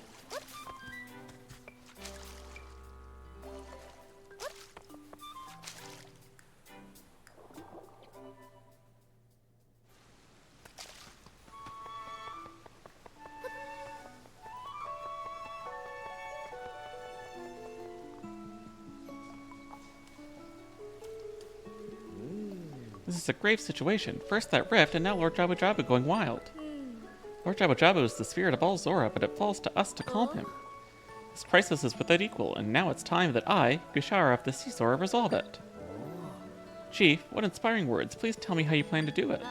This is a grave situation. First that rift, and now Lord Jabu Jabu going wild. Lord Jabu Jabu is the spirit of all Zora, but it falls to us to calm him. This crisis is without equal, and now it's time that I, Gushara of the Sea Zora, resolve it. Chief, what inspiring words. Please tell me how you plan to do it.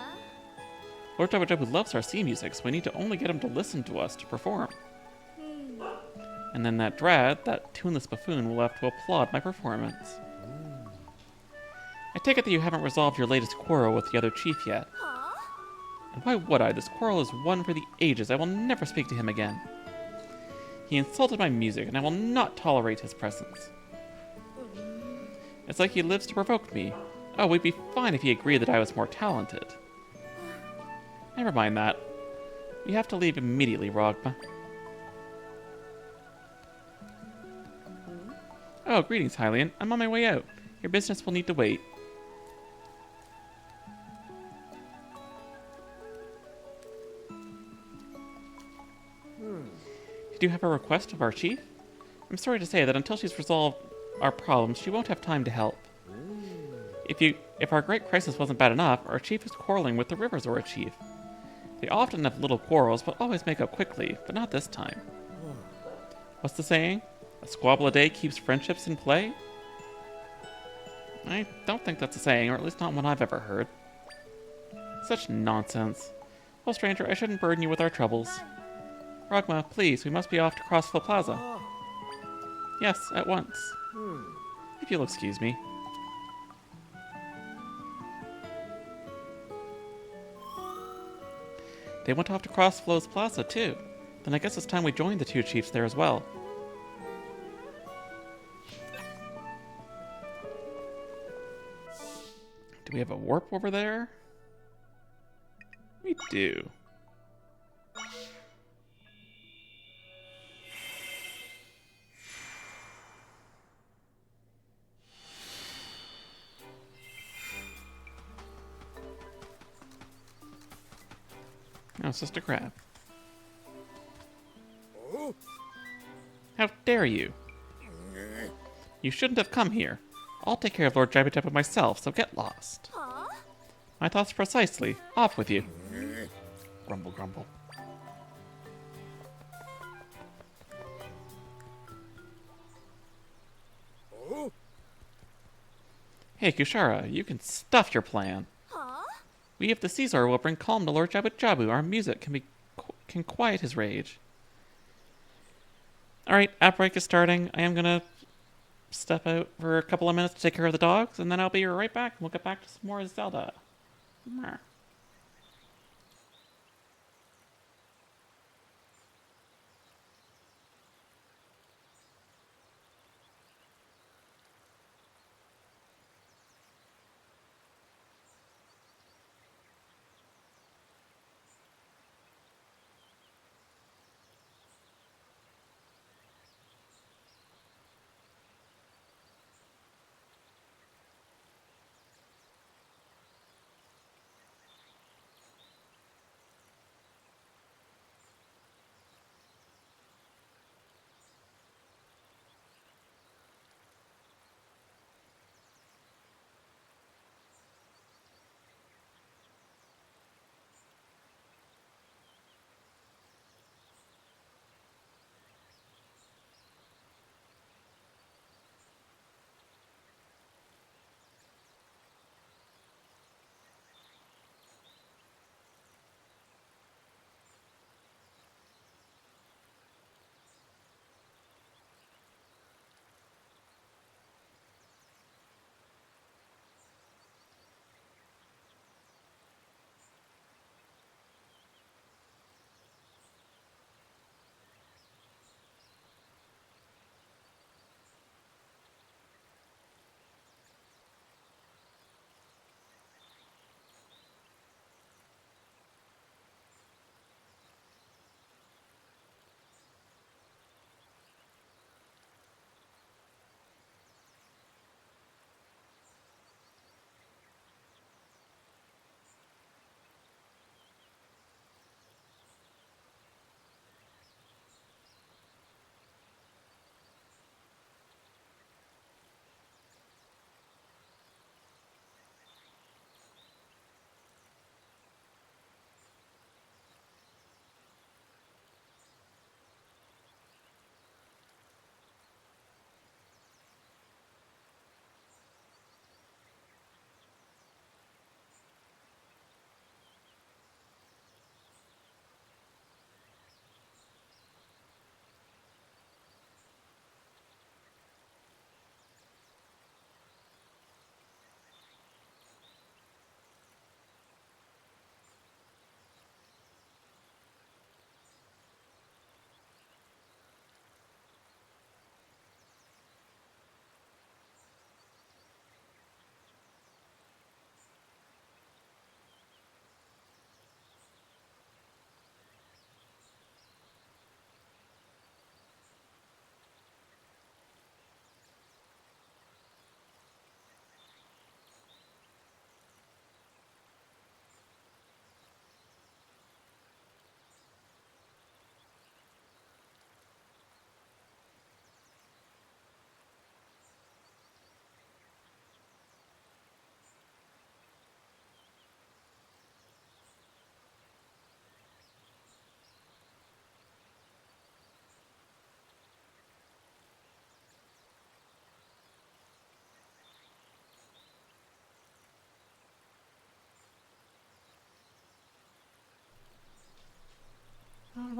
Lord Jabu Jabu loves our sea music, so we need to only get him to listen to us to perform. And then that Drad, that tuneless buffoon, will have to applaud my performance. I take it that you haven't resolved your latest quarrel with the other chief yet. And why would I? This quarrel is one for the ages. I will never speak to him again. He insulted my music, and I will not tolerate his presence. It's like he lives to provoke me. Oh, we'd be fine if he agreed that I was more talented. Never mind that. You have to leave immediately, Rogma. Oh, greetings, Hylian. I'm on my way out. Your business will need to wait. Did you have a request of our chief? I'm sorry to say that until she's resolved our problems, she won't have time to help. If our great crisis wasn't bad enough, our chief is quarreling with the River Zora chief. They often have little quarrels, but always make up quickly, but not this time. What's the saying? A squabble a day keeps friendships in play? I don't think that's a saying, or at least not one I've ever heard. Such nonsense. Well, stranger, I shouldn't burden you with our troubles. Rogma, please, we must be off to Crossflow Plaza. Yes, at once. If you'll excuse me. They went off to Crossflow's Plaza, too. Then I guess it's time we joined the two chiefs there as well. Do we have a warp over there? We do. No, it's just a crab. How dare you? You shouldn't have come here. I'll take care of Lord Jabu Jabu myself, so get lost. My thoughts precisely. Off with you. Grumble, grumble. Hey, Kushara, you can stuff your plan. We of the Sea Zora will bring calm to Lord Jabu Jabu. Our music can quiet his rage. Alright, app break is starting. I am gonna step out for a couple of minutes to take care of the dogs, and then I'll be right back. We'll get back to some more Zelda. Mwah.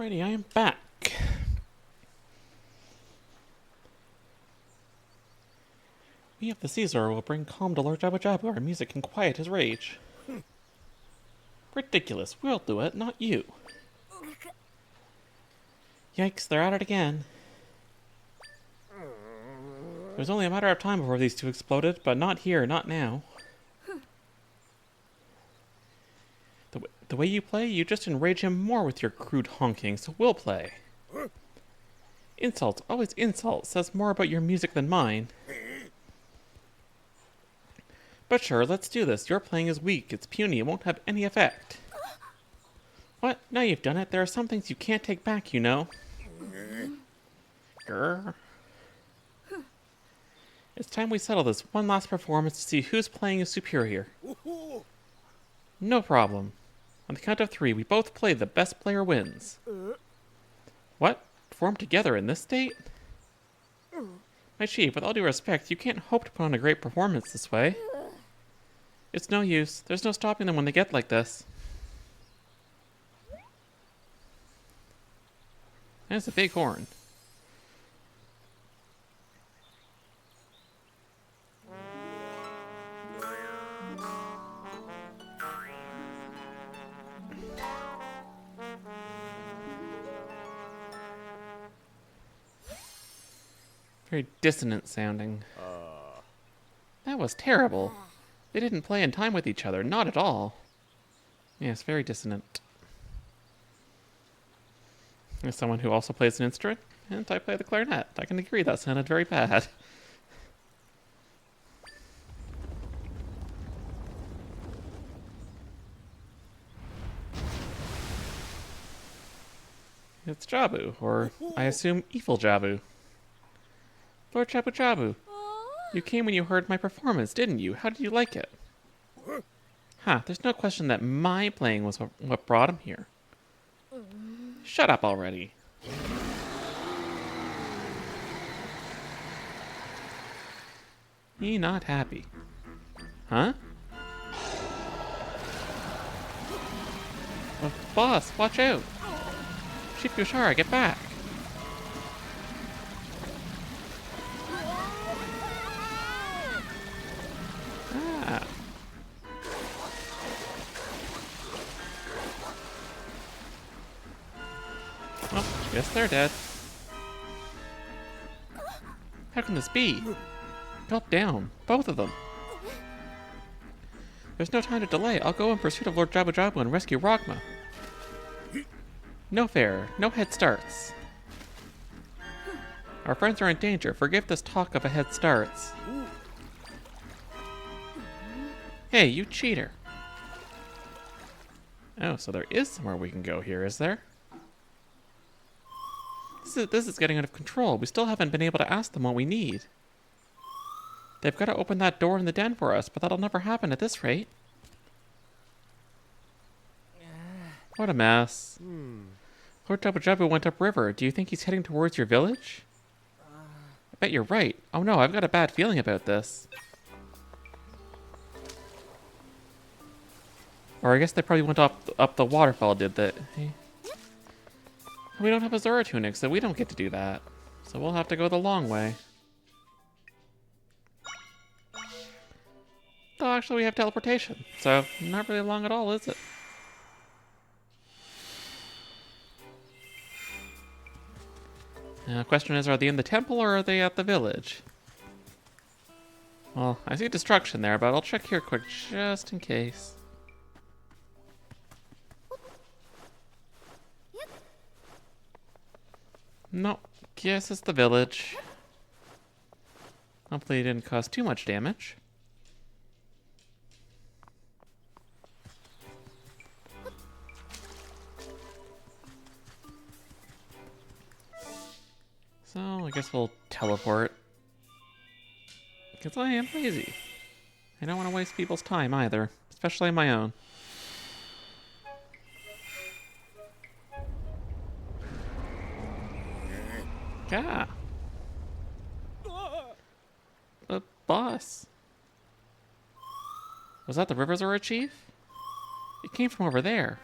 Alrighty, I am back. We of the Caesar will bring calm to Lord Jabu Jabu. Our music can quiet his rage. Ridiculous. We'll do it, not you. Yikes, they're at it again. It was only a matter of time before these two exploded, but not here, not now. The way you play, you just enrage him more with your crude honking, so we'll play. Insult, always insult, says more about your music than mine. But sure, let's do this. Your playing is weak, it's puny, it won't have any effect. What? Now you've done it, there are some things you can't take back, you know. Grr. It's time we settle this one last performance to see whose playing is superior. No problem. On the count of 3, we both play, the best player wins. What? Perform together in this state? My chief, with all due respect, you can't hope to put on a great performance this way. It's no use. There's no stopping them when they get like this. That's a big horn. Very dissonant sounding. That was terrible. They didn't play in time with each other, not at all. Yes, very dissonant. As someone who also plays an instrument, and I play the clarinet, I can agree that sounded very bad. It's Jabu, or I assume evil Jabu. Lord Jabu Jabu, you came when you heard my performance, didn't you? How did you like it? There's no question that my playing was what brought him here. Shut up already. He not happy. Huh? Oh, boss, watch out! Chief Yushara, get back! Oh, guess they're dead. How can this be? Gulp down, both of them. There's no time to delay. I'll go in pursuit of Lord Jabu Jabu and rescue Rogma. No fair, no head starts. Our friends are in danger. Forgive this talk of a head starts. Hey, you cheater. Oh, so there is somewhere we can go here, is there? This is getting out of control. We still haven't been able to ask them what we need. They've got to open that door in the den for us, but that'll never happen at this rate. What a mess. Lord Jabu Jabu went upriver. Do you think he's heading towards your village? I bet you're right. Oh no, I've got a bad feeling about this. Or I guess they probably went up the waterfall, did they? We don't have a Zora tunic, so we don't get to do that. So we'll have to go the long way. Though actually we have teleportation, so not really long at all, is it? Now, the question is, are they in the temple or are they at the village? Well, I see destruction there, but I'll check here quick just in case. Nope, guess it's the village. Hopefully it didn't cause too much damage. So, I guess we'll teleport. Because I am lazy. I don't want to waste people's time either, especially my own. Ah. Boss. Was that the River Zora chief? It came from over there.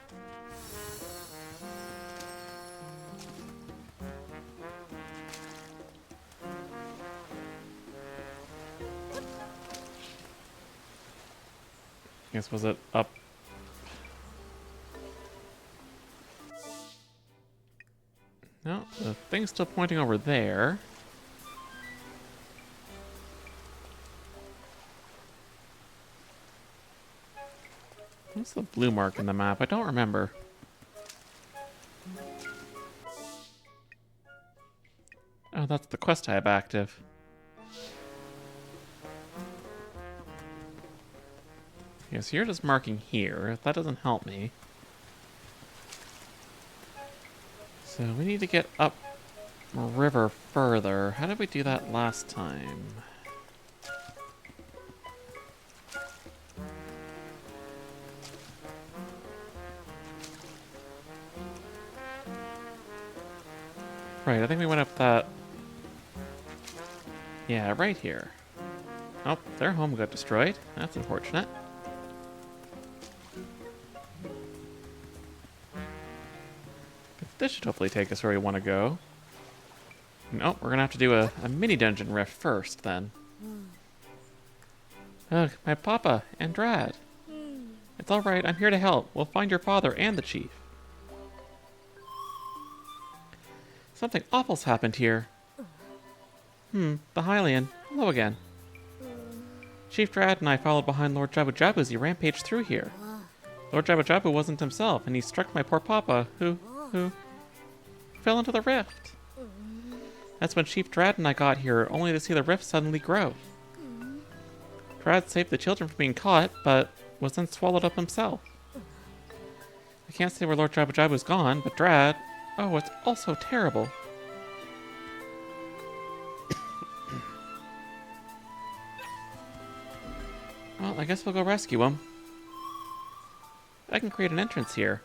guess, was it up? No, the thing's still pointing over there. What's the blue mark in the map? I don't remember. Oh, that's the quest tab active. Yes, you're just marking here. That doesn't help me. So we need to get up river further. How did we do that last time? Right, I think we went up that... Yeah, right here. Oh, their home got destroyed. That's unfortunate. But this should hopefully take us where we want to go. Nope, we're gonna have to do a mini dungeon rift first, then. Ugh, my papa, Andrad. It's alright, I'm here to help. We'll find your father and the chief. Something awful's happened here. The Hylian. Hello again. Chief Drad and I followed behind Lord Jabu Jabu as he rampaged through here. Lord Jabu Jabu wasn't himself, and he struck my poor papa, who fell into the rift. That's when Chief Drad and I got here, only to see the rift suddenly grow. Drad saved the children from being caught, but was then swallowed up himself. I can't say where Lord Jabu Jabu's gone, but Drad... Oh, it's all so terrible. Well, I guess we'll go rescue him. I can create an entrance here.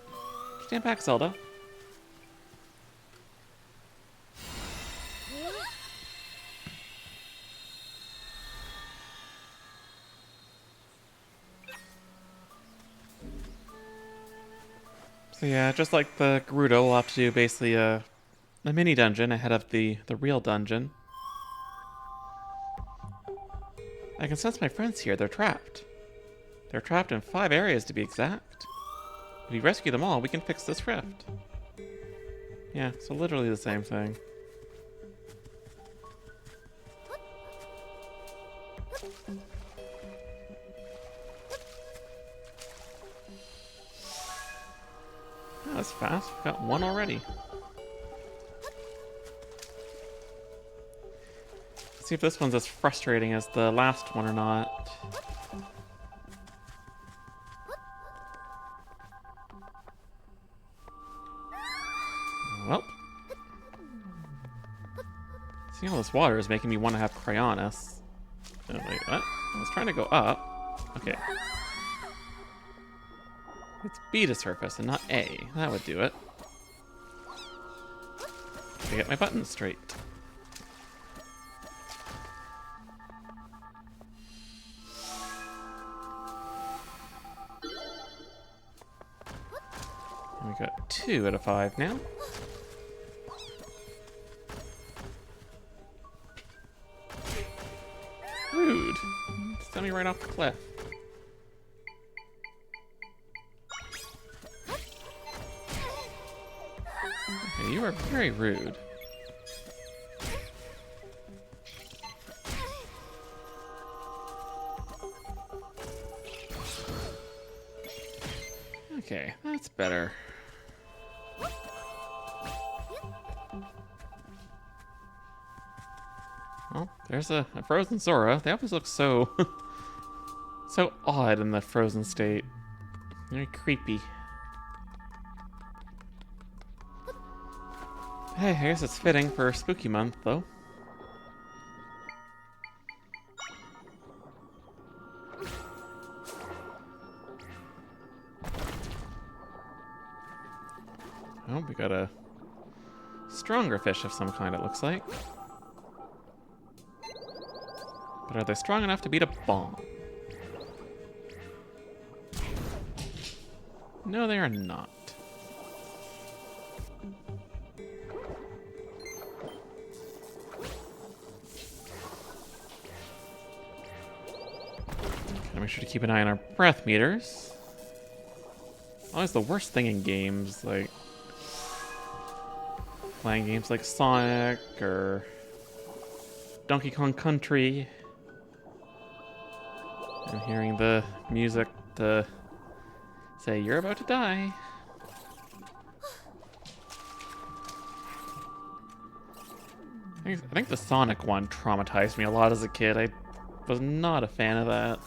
Stand back, Zelda. So yeah, just like the Gerudo, we'll have to do basically a mini dungeon ahead of the real dungeon. I can sense my friends here. They're trapped. They're trapped in 5 areas to be exact. If we rescue them all, we can fix this rift. Yeah, so literally the same thing. Oh, that's fast. We've got 1 already. See if this one's as frustrating as the last one or not. Well. Seeing all this water is making me want to have Cryonis. Oh, wait, what? I was trying to go up. Okay. It's B to surface and not A. That would do it. To get my buttons straight. And we got 2 out of 5 now. Rude. Send me right off the cliff. Okay, you are very rude. Okay, that's better. Well, there's a frozen Zora. They always look so... so odd in the frozen state. Very creepy. Hey, I guess it's fitting for Spooky Month, though. Oh, we got a stronger fish of some kind, it looks like. But are they strong enough to beat a bomb? No, they are not. Come Make sure to keep an eye on our breath meters. Always the worst thing in games, like playing games like Sonic or Donkey Kong Country, and hearing the music to say you're about to die. I think the Sonic one traumatized me a lot as a kid. I was not a fan of that.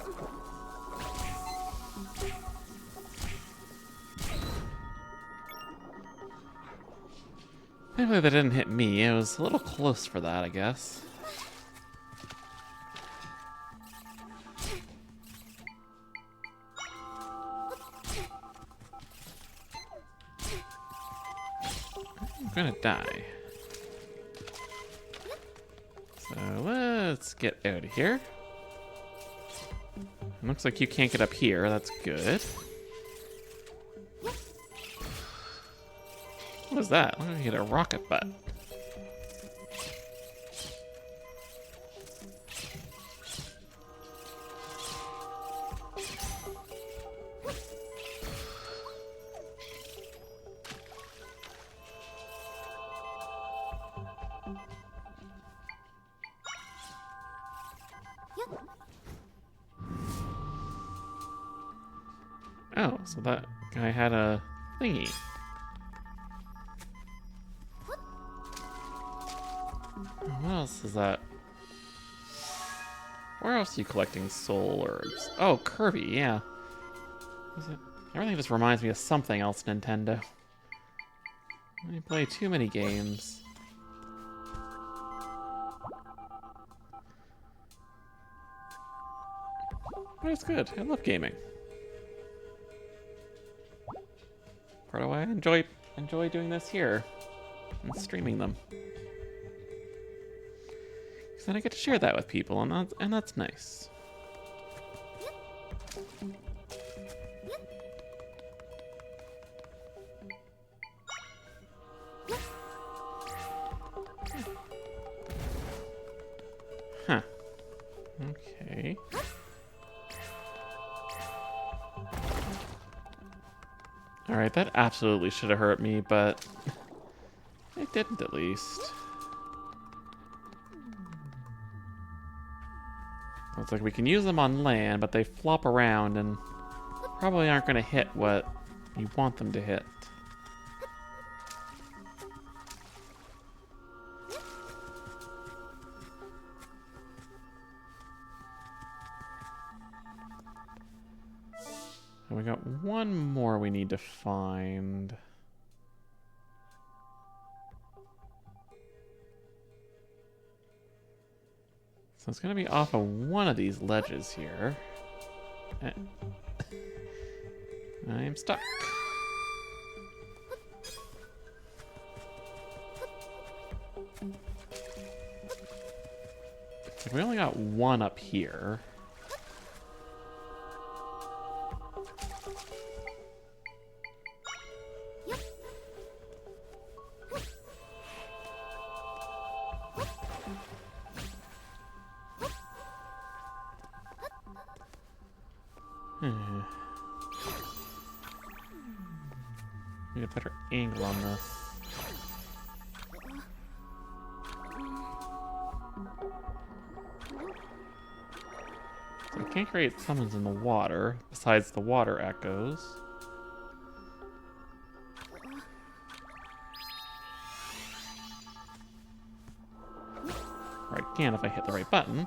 Thankfully that didn't hit me. It was a little close for that, I guess. I'm gonna die. So let's get out of here. Looks like you can't get up here. That's good. What was that? Look like you hit a rocket butt. Oh, so that guy had a thingy. What else is that? Where else are you collecting soul herbs? Oh, Kirby, yeah. Is it? Everything just reminds me of something else, Nintendo. I play too many games. But it's good. I love gaming. Part of why I enjoy doing this here and streaming them. Because then I get to share that with people, and that's nice. Huh. Okay. Alright, that absolutely should have hurt me, but it didn't at least. Looks like we can use them on land, but they flop around and probably aren't going to hit what you want them to hit. And we got one more we need to find. So it's going to be off of one of these ledges here. I am stuck. We only got one up here. Need a better angle on this. So I can't create summons in the water, besides the water echoes. Or I can if I hit the right button.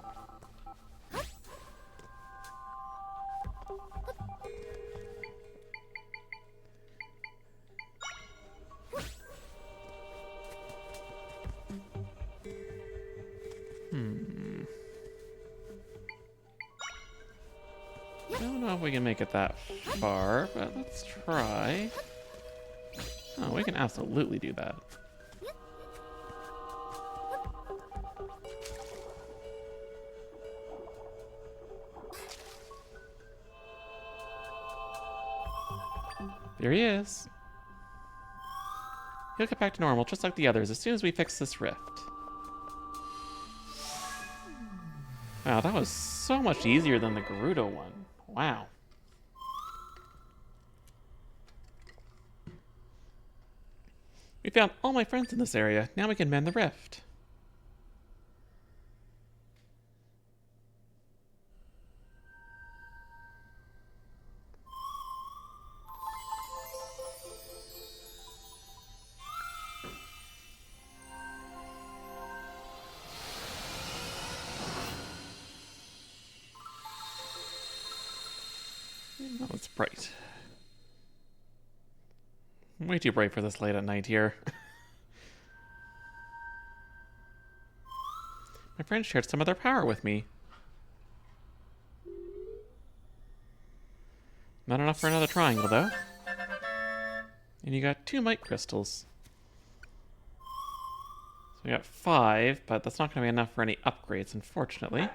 I don't know if we can make it that far, but let's try. Oh, we can absolutely do that. There he is. He'll get back to normal just like the others as soon as we fix this rift. Wow, that was so much easier than the Gerudo one. Wow. We found all my friends in this area. Now we can mend the rift. Oh, it's bright. Way too bright for this late at night here. My friends shared some of their power with me. Not enough for another triangle, though. And you got 2 might crystals. So we got 5, but that's not going to be enough for any upgrades, unfortunately.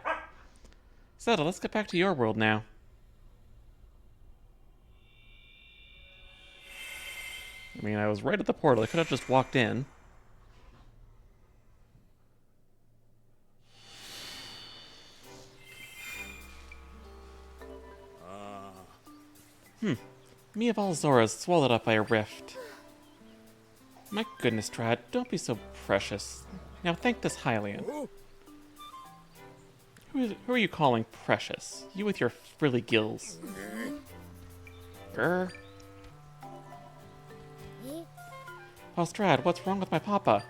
Zelda, let's get back to your world now. I mean, I was right at the portal. I could have just walked in. Me of all Zoras swallowed up by a rift. My goodness, Trad, don't be so precious. Now thank this Hylian. Who are you calling precious? You with your frilly gills. Grr. Eh? Oh, Strad, what's wrong with my papa?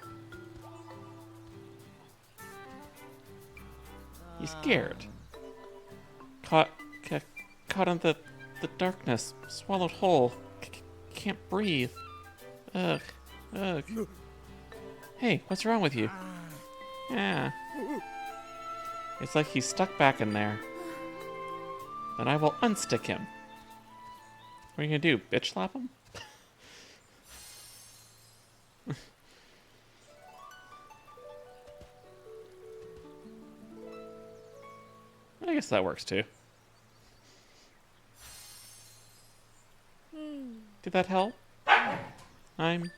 You scared. Caught in the darkness, swallowed whole. Can't breathe. Ugh. Hey, what's wrong with you? Yeah. It's like he's stuck back in there. Then I will unstick him. What are you gonna do? Bitch slap him? I guess that works too. Did that help? I'm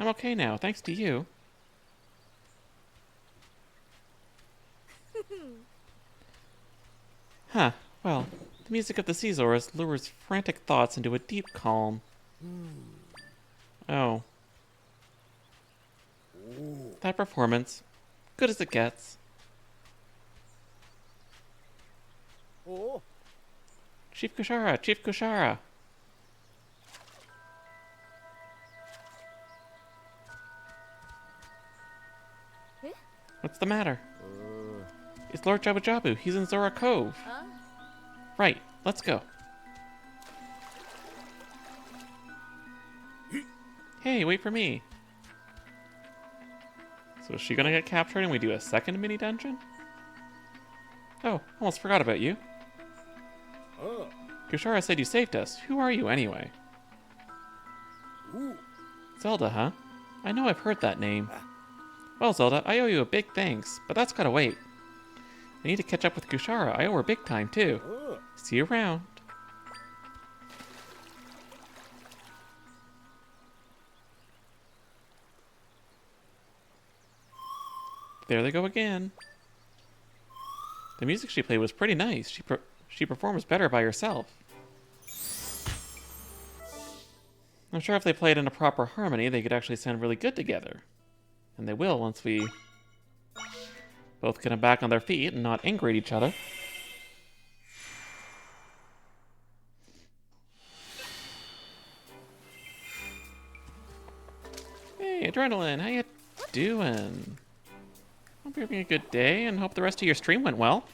okay now, thanks to you. Huh, well, the music of the Caesaurus lures frantic thoughts into a deep calm. Oh. That performance, good as it gets. Oh, Chief Kushara, Chief Kushara. Eh? What's the matter? It's Lord Jabu Jabu. He's in Zora Cove. Huh? Right, let's go. Hey, wait for me. So is she gonna get captured and we do a second mini dungeon? Oh, almost forgot about you. Kushara said you saved us. Who are you anyway? Zelda, huh? I know I've heard that name. Well, Zelda, I owe you a big thanks, but that's gotta wait. I need to catch up with Kushara. I owe her big time, too. See you around. There they go again. The music she played was pretty nice. She performs better by herself. I'm sure if they played in a proper harmony, they could actually sound really good together. And they will once we both get them back on their feet and not angry at each other. Hey, Adrenaline, how you doing? Hope you're having a good day and hope the rest of your stream went well.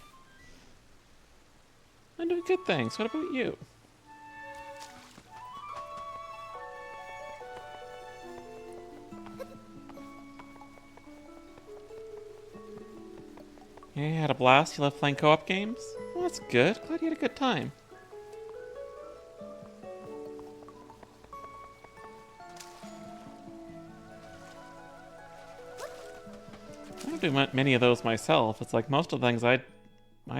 I'm doing good, thanks. What about you? Yeah, you had a blast? You love playing co-op games? Well, that's good. Glad you had a good time. I don't do many of those myself. It's like most of the things I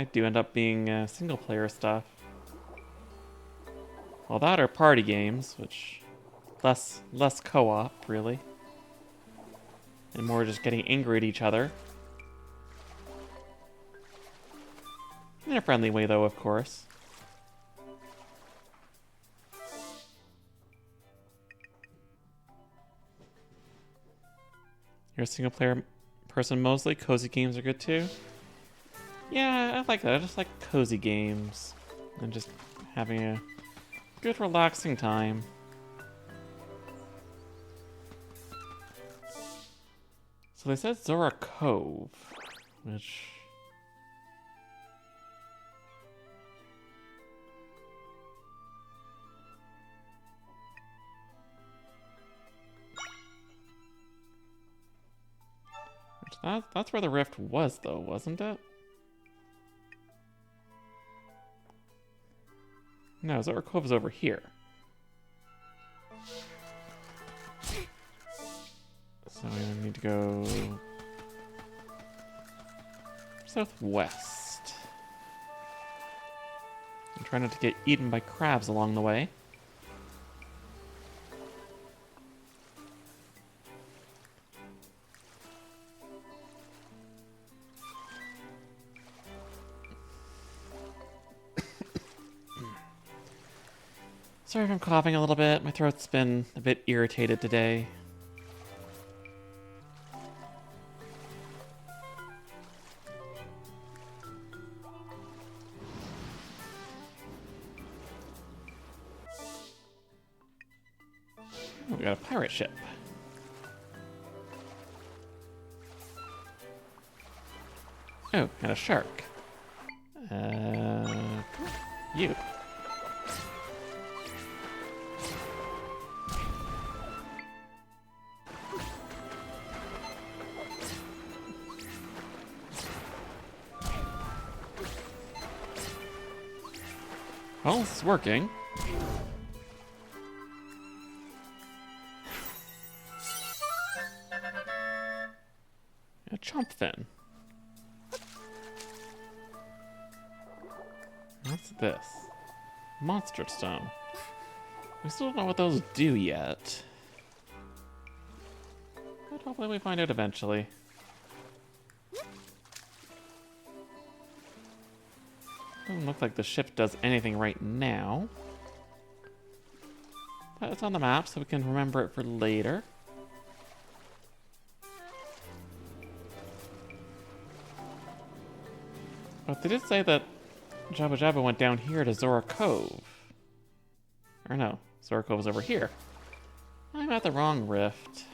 do end up being single-player stuff. Well, that or party games, which less co-op, really. And more just getting angry at each other. In a friendly way, though, of course. You're a single-player person mostly? Cozy games are good, too? Yeah, I like that. I just like cozy games. And just having a good, relaxing time. So they said Zora Cove, which... That's where the rift was, though, wasn't it? No, Zora Cove is over here. So we need to go southwest. And try not to get eaten by crabs along the way. Sorry if I'm coughing a little bit. My throat's been a bit irritated today. Oh, we got a pirate ship. Oh, and a shark. You. Well, this is working. A chomp fin. What's this? Monster stone. We still don't know what those do yet. But hopefully we find out eventually. Doesn't look like the ship does anything right now. But it's on the map, so we can remember it for later. But they did say that Jabu Jabu went down here to Zora Cove. Or no, Zora Cove is over here. I'm at the wrong rift.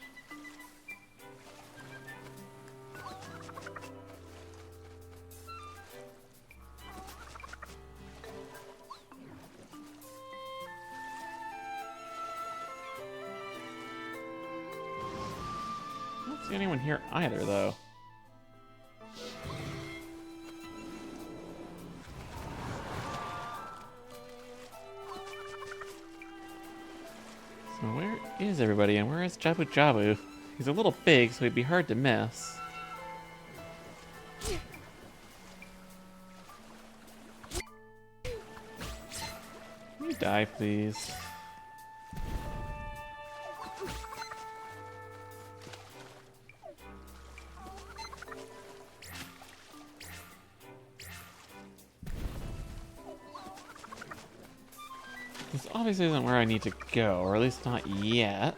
I don't see anyone here either, though. So where is everybody, and where is Jabu Jabu? He's a little big, so he'd be hard to miss. Can you die, please? This obviously isn't where I need to go, or at least not yet.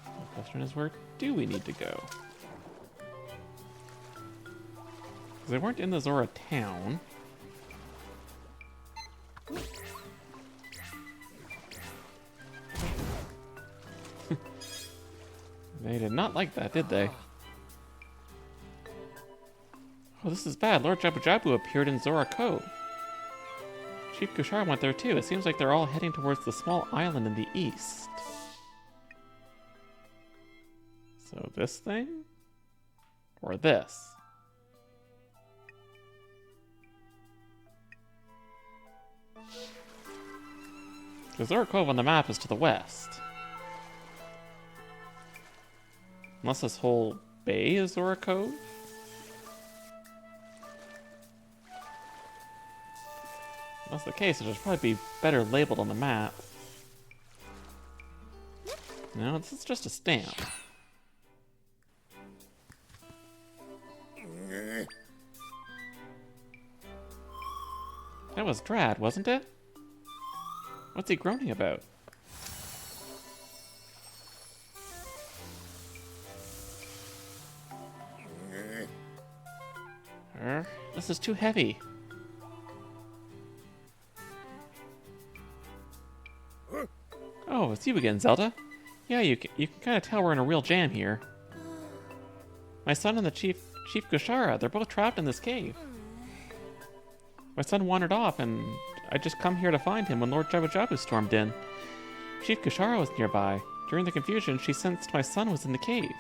The question is, where do we need to go? Because they weren't in the Zora town. They did not like that, did they? Oh, this is bad. Lord Jabu Jabu appeared in Zora Cove. Chief Kushar went there too. It seems like they're all heading towards the small island in the east. So this thing? Or this? Because Zora Cove on the map is to the west. Unless this whole bay is Zora Cove? If that's the case, it should probably be better labeled on the map. No, this is just a stamp. That was Drad, wasn't it? What's he groaning about? This is too heavy. Oh, it's you again, Zelda. Yeah, you can kind of tell we're in a real jam here. My son and the Chief Gushara, they're both trapped in this cave. My son wandered off, and I just come here to find him when Lord Jabu Jabu stormed in. Chief Gushara was nearby. During the confusion, she sensed my son was in the cave.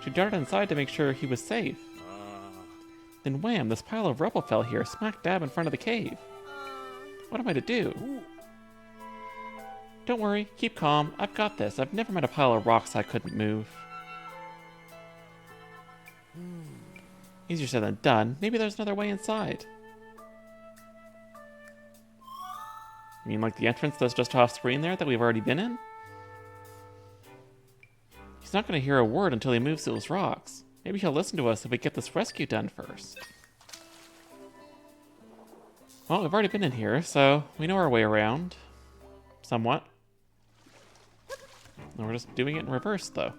She darted inside to make sure he was safe. Then wham, this pile of rubble fell here, smack dab in front of the cave. What am I to do? Don't worry, keep calm. I've got this. I've never met a pile of rocks I couldn't move. Easier said than done. Maybe there's another way inside. You mean like the entrance that's just off screen there that we've already been in? He's not going to hear a word until he moves those rocks. Maybe he'll listen to us if we get this rescue done first. Well, we've already been in here, so we know our way around. Somewhat. And we're just doing it in reverse, though.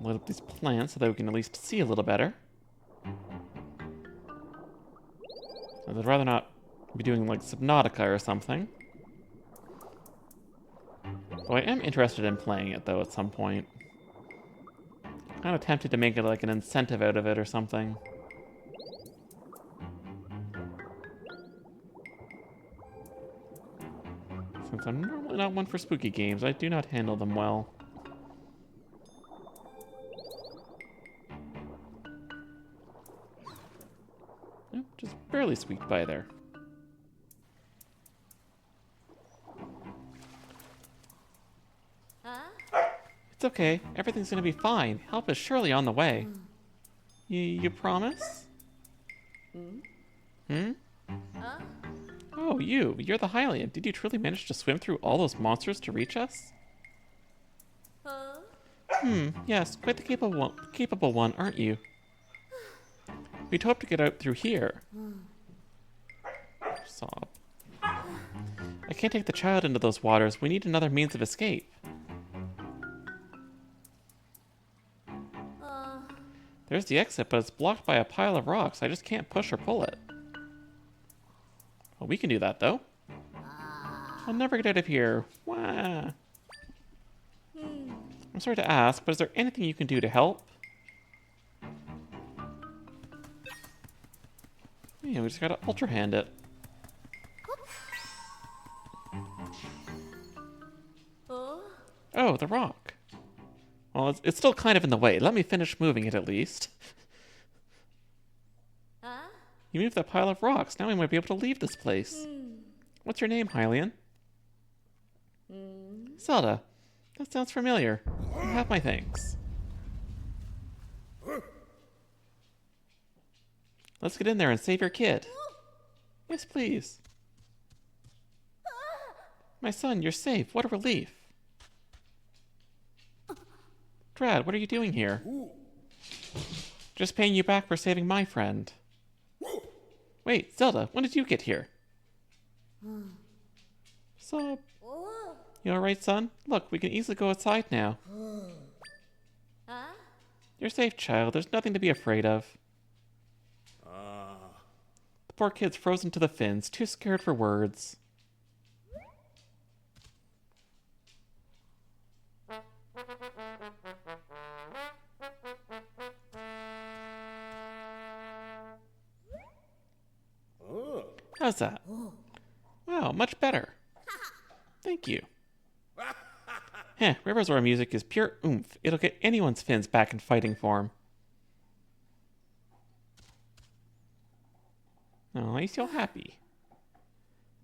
Light up these plants so that we can at least see a little better. I'd rather not be doing like Subnautica or something. Though I am interested in playing it though at some point. Kind of tempted to make it like an incentive out of it or something. Since I'm normally not one for spooky games, I do not handle them well. Oh, just barely squeaked by there. It's okay. Everything's gonna be fine. Help is surely on the way. You promise? Hmm? Oh, you're the Hylian. Did you truly manage to swim through all those monsters to reach us? Yes, quite the capable one, aren't you? We'd hoped to get out through here. Sob. I can't take the child into those waters. We need another means of escape. There's the exit, but it's blocked by a pile of rocks. I just can't push or pull it. Well, we can do that, though. I'll never get out of here. Wah. I'm sorry to ask, but is there anything you can do to help? Yeah, we just gotta Ultra Hand it. Oh, the rock. Well, it's still kind of in the way. Let me finish moving it at least. You moved that pile of rocks. Now we might be able to leave this place. What's your name, Hylian? Zelda. That sounds familiar. You have my thanks. Let's get in there and save your kid. Yes, please. My son, you're safe. What a relief. Drad, what are you doing here? Just paying you back for saving my friend. Wait, Zelda, when did you get here? Sup? You alright, son? Look, we can easily go outside now. You're safe, child. There's nothing to be afraid of. The poor kid's frozen to the fins, too scared for words. How's that? Wow, much better. Thank you. Heh, Riverzora music is pure oomph. It'll get anyone's fins back in fighting form. Oh, I feel happy.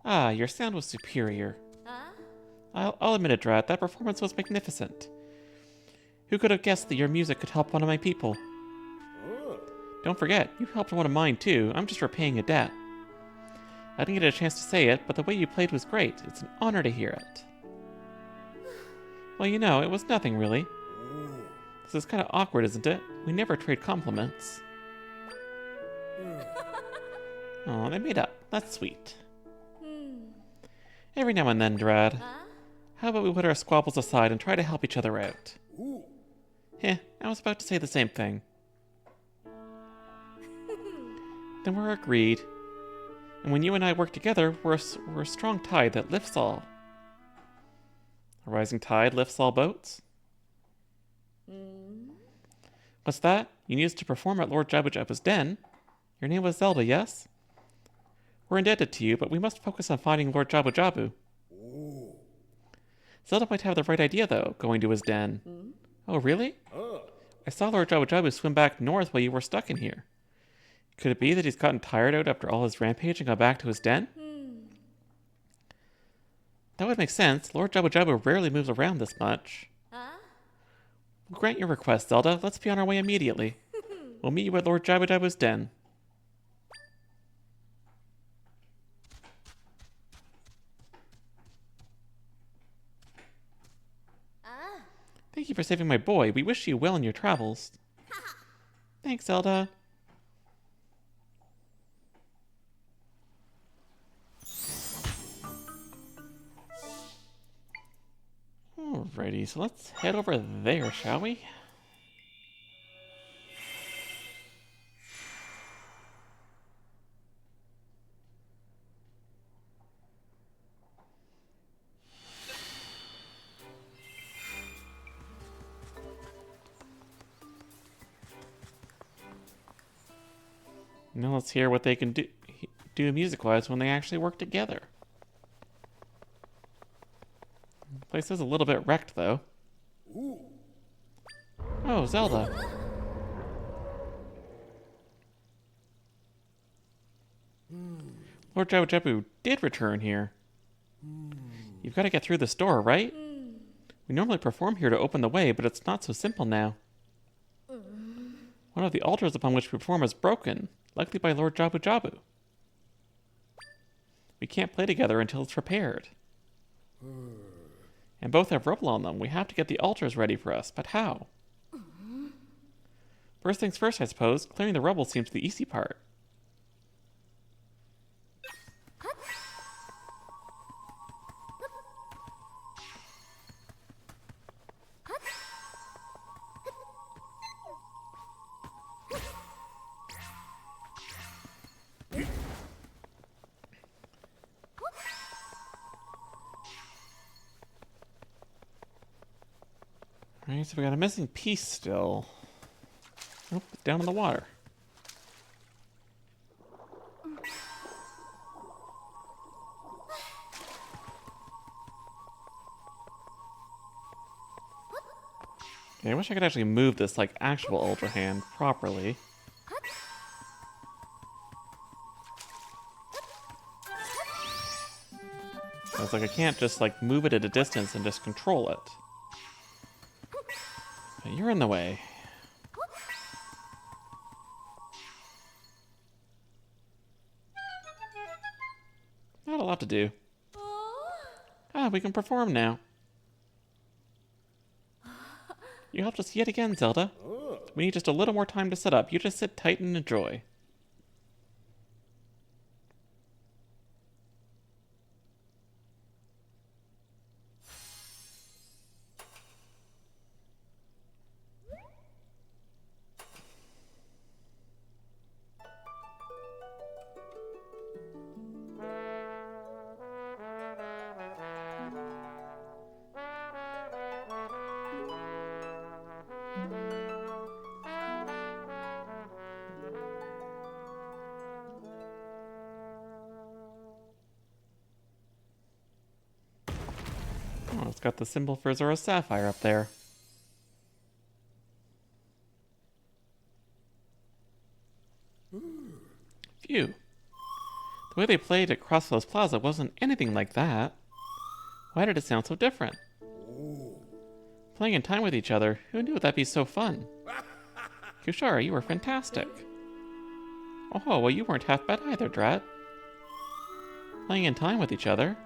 Ah, your sound was superior. I'll admit it, Drat, that performance was magnificent. Who could have guessed that your music could help one of my people? Don't forget, you helped one of mine too. I'm just repaying a debt. I didn't get a chance to say it, but the way you played was great. It's an honor to hear it. Well, you know, it was nothing really. This is kind of awkward, isn't it? We never trade compliments. Oh, they made up. That's sweet. Every now and then, Drad. How about we put our squabbles aside and try to help each other out? Heh, I was about to say the same thing. Then we're agreed. And when you and I work together, we're a strong tide that lifts all. A rising tide lifts all boats? What's that? You used to perform at Lord Jabu Jabu's den. Your name was Zelda, yes? We're indebted to you, but we must focus on finding Lord Jabu Jabu. Zelda might have the right idea, though, going to his den. Oh, really? I saw Lord Jabu Jabu swim back north while you were stuck in here. Could it be that he's gotten tired out after all his rampage and gone back to his den? That would make sense. Lord Jabu Jabu rarely moves around this much. We'll grant your request, Zelda. Let's be on our way immediately. We'll meet you at Lord Jabu Jabu's den. Thank you for saving my boy. We wish you well in your travels. Thanks, Zelda. Alrighty, so let's head over there, shall we? Now let's hear what they can do music-wise when they actually work together. The place is a little bit wrecked, though. Oh, Zelda. Lord Jabu Jabu did return here. You've got to get through this door, right? We normally perform here to open the way, but it's not so simple now. One of the altars upon which we perform is broken, likely by Lord Jabu Jabu. We can't play together until it's repaired. And both have rubble on them. We have to get the altars ready for us, but how? First things first, I suppose. Clearing the rubble seems the easy part. Alright, so we got a missing piece still. Oh, it's down in the water. Okay, I wish I could actually move this, like, actual Ultra Hand properly. It's like I can't just, like, move it at a distance and just control it. But you're in the way. Not a lot to do. Ah, we can perform now. You helped us yet again, Zelda. We need just a little more time to set up. You just sit tight and enjoy. Oh, it's got the symbol for Zora Sapphire up there. Phew. The way they played at Crossroads Plaza wasn't anything like that. Why did it sound so different? Playing in time with each other, who knew that'd be so fun? Kushara, you were fantastic. Oh, well, you weren't half bad either, Drat. Playing in time with each other?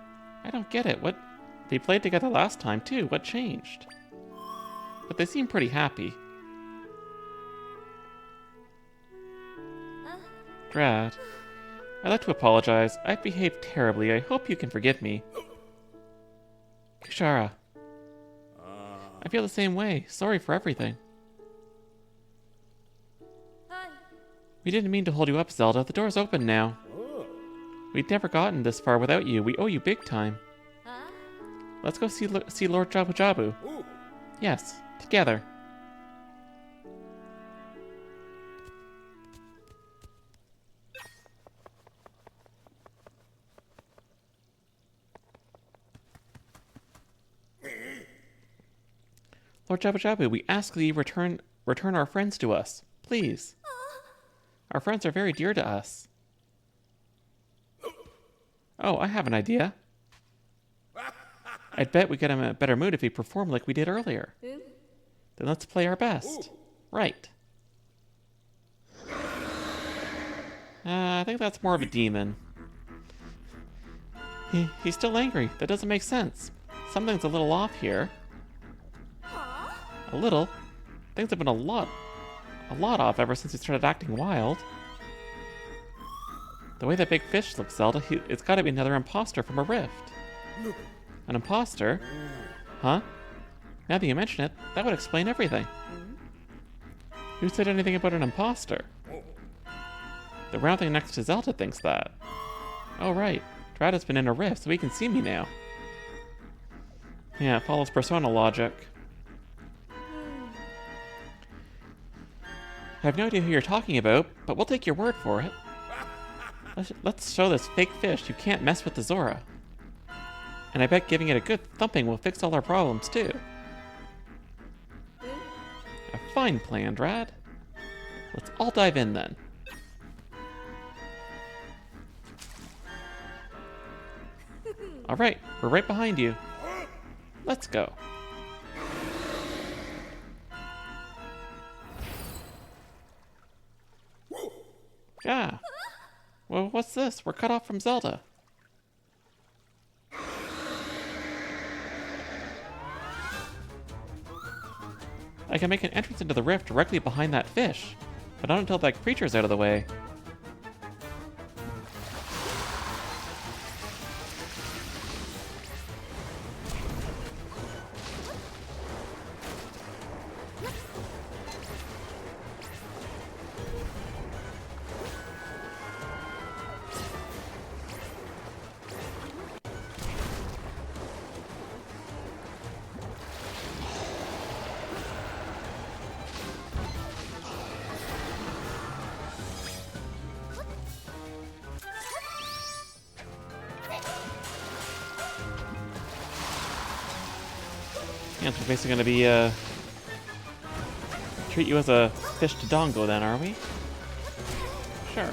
I don't get it. What? They played together last time, too. What changed? But they seem pretty happy. Drat, I'd like to apologize. I've behaved terribly. I hope you can forgive me. Kushara. I feel the same way. Sorry for everything. We didn't mean to hold you up, Zelda. The door's open now. We'd never gotten this far without you. We owe you big time. Let's go see Lord Jabu Jabu. Yes, together. Lord Jabu Jabu, we ask that you return our friends to us. Please. Our friends are very dear to us. Oh, I have an idea. I'd bet we get him in a better mood if we perform like we did earlier. Then let's play our best. Right. I think that's more of a demon. He's still angry. That doesn't make sense. Something's a little off here. A little? Things have been a lot off ever since he started acting wild. The way that big fish looks, Zelda, it's gotta be another imposter from a rift. An imposter? Huh? Now that you mention it, that would explain everything. Who said anything about an imposter? The round thing next to Zelda thinks that. Oh right, Drat has been in a rift, so he can see me now. Yeah, it follows Persona logic. I have no idea who you're talking about, but we'll take your word for it. Let's show this fake fish you can't mess with the Zora. And I bet giving it a good thumping will fix all our problems too. A fine plan, Drat. Let's all dive in then. Alright, we're right behind you. Let's go. Yeah. Well, what's this? We're cut off from Zelda. I can make an entrance into the rift directly behind that fish, but not until that creature's out of the way. Yeah, so we're basically gonna be, treat you as a fish to Dongo then, are we? Sure.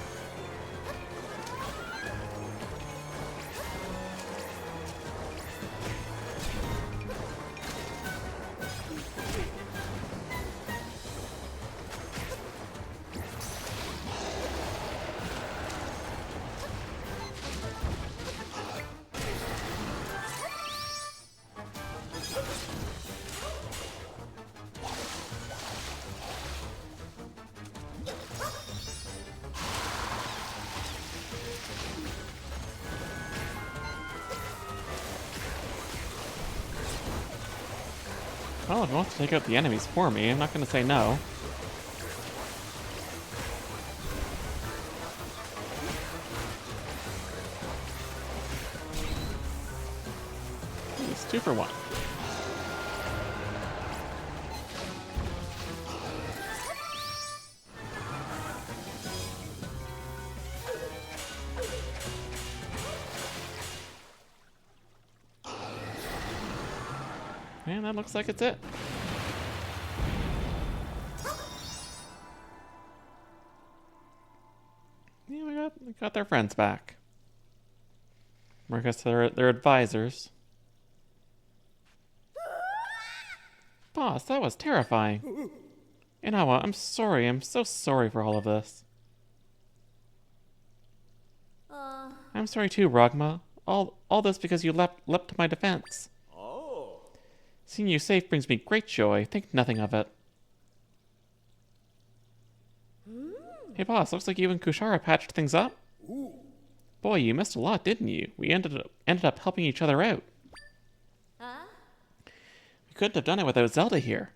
Well, if you want to take out the enemies for me, I'm not going to say no. It's 2 for 1. And that looks like it's it. Yeah, we got their friends back. Or I guess they're advisors. Boss, that was terrifying. Inawa, I'm sorry. I'm so sorry for all of this. I'm sorry too, Rogma. All this because you leapt to my defense. Oh. Seeing you safe brings me great joy. Think nothing of it. Hey boss, looks like you and Kushara patched things up. Ooh. Boy, you missed a lot, didn't you? We ended up helping each other out. We couldn't have done it without Zelda here.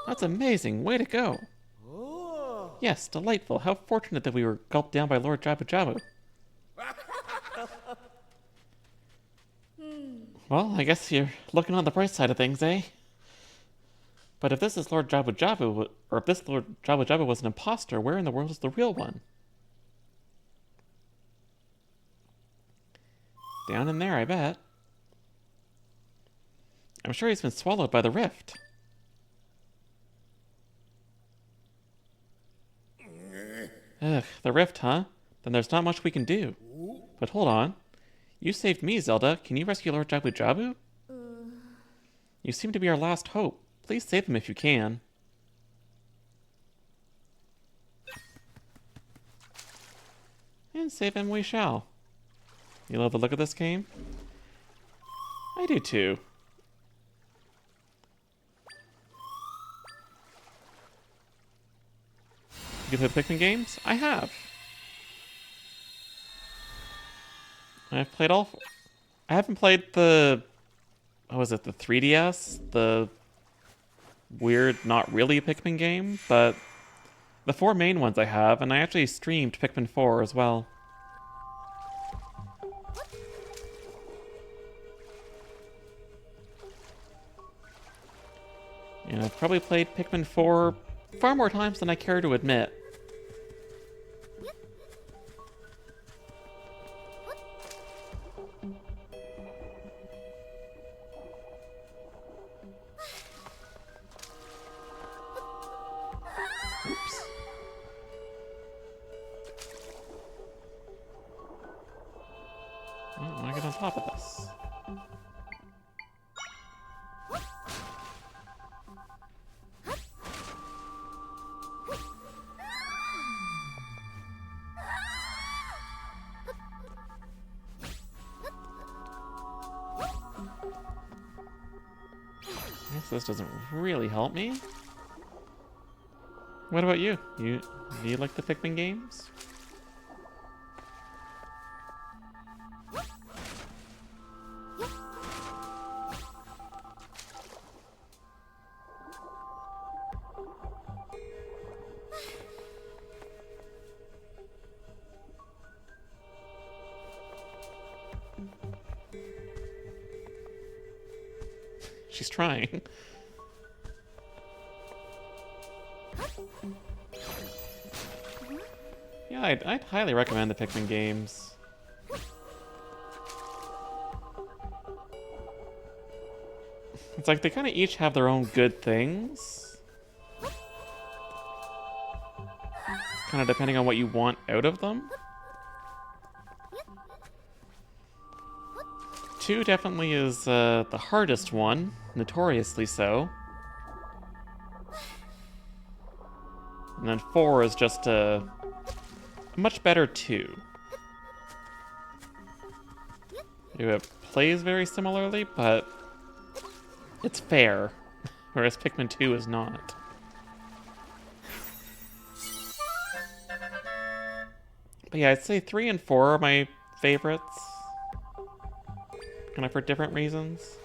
That's amazing. Way to go. Oh. Yes, delightful. How fortunate that we were gulped down by Lord Jabu Jabu. Well, I guess you're looking on the bright side of things, eh? But if this is Lord Jabu Jabu, or if this Lord Jabu Jabu was an imposter, where in the world is the real one? Down in there, I bet. I'm sure he's been swallowed by the rift. Ugh, the rift, huh? Then there's not much we can do. But hold on. You saved me, Zelda. Can you rescue Lord Jabu Jabu? You seem to be our last hope. Please save him if you can. And save him we shall. You love the look of this game? I do too. You play Pikmin games? I have. I've played all. I haven't played the. What was it? The 3DS? The weird, not really Pikmin game, but the 4 main ones I have, and I actually streamed Pikmin 4 as well. And I've probably played Pikmin 4 far more times than I care to admit. Oops. Oh, I want to get on top of this. I guess this doesn't really help me. What about you? Do you like the Pikmin games? She's trying. Yeah, I'd highly recommend the Pikmin games. It's like they kind of each have their own good things. Kind of depending on what you want out of them. 2 definitely is the hardest one, notoriously so. And then 4 is just a much better 2. It plays very similarly, but it's fair, whereas Pikmin 2 is not. But yeah, I'd say 3 and 4 are my favorites. Kind of for different reasons.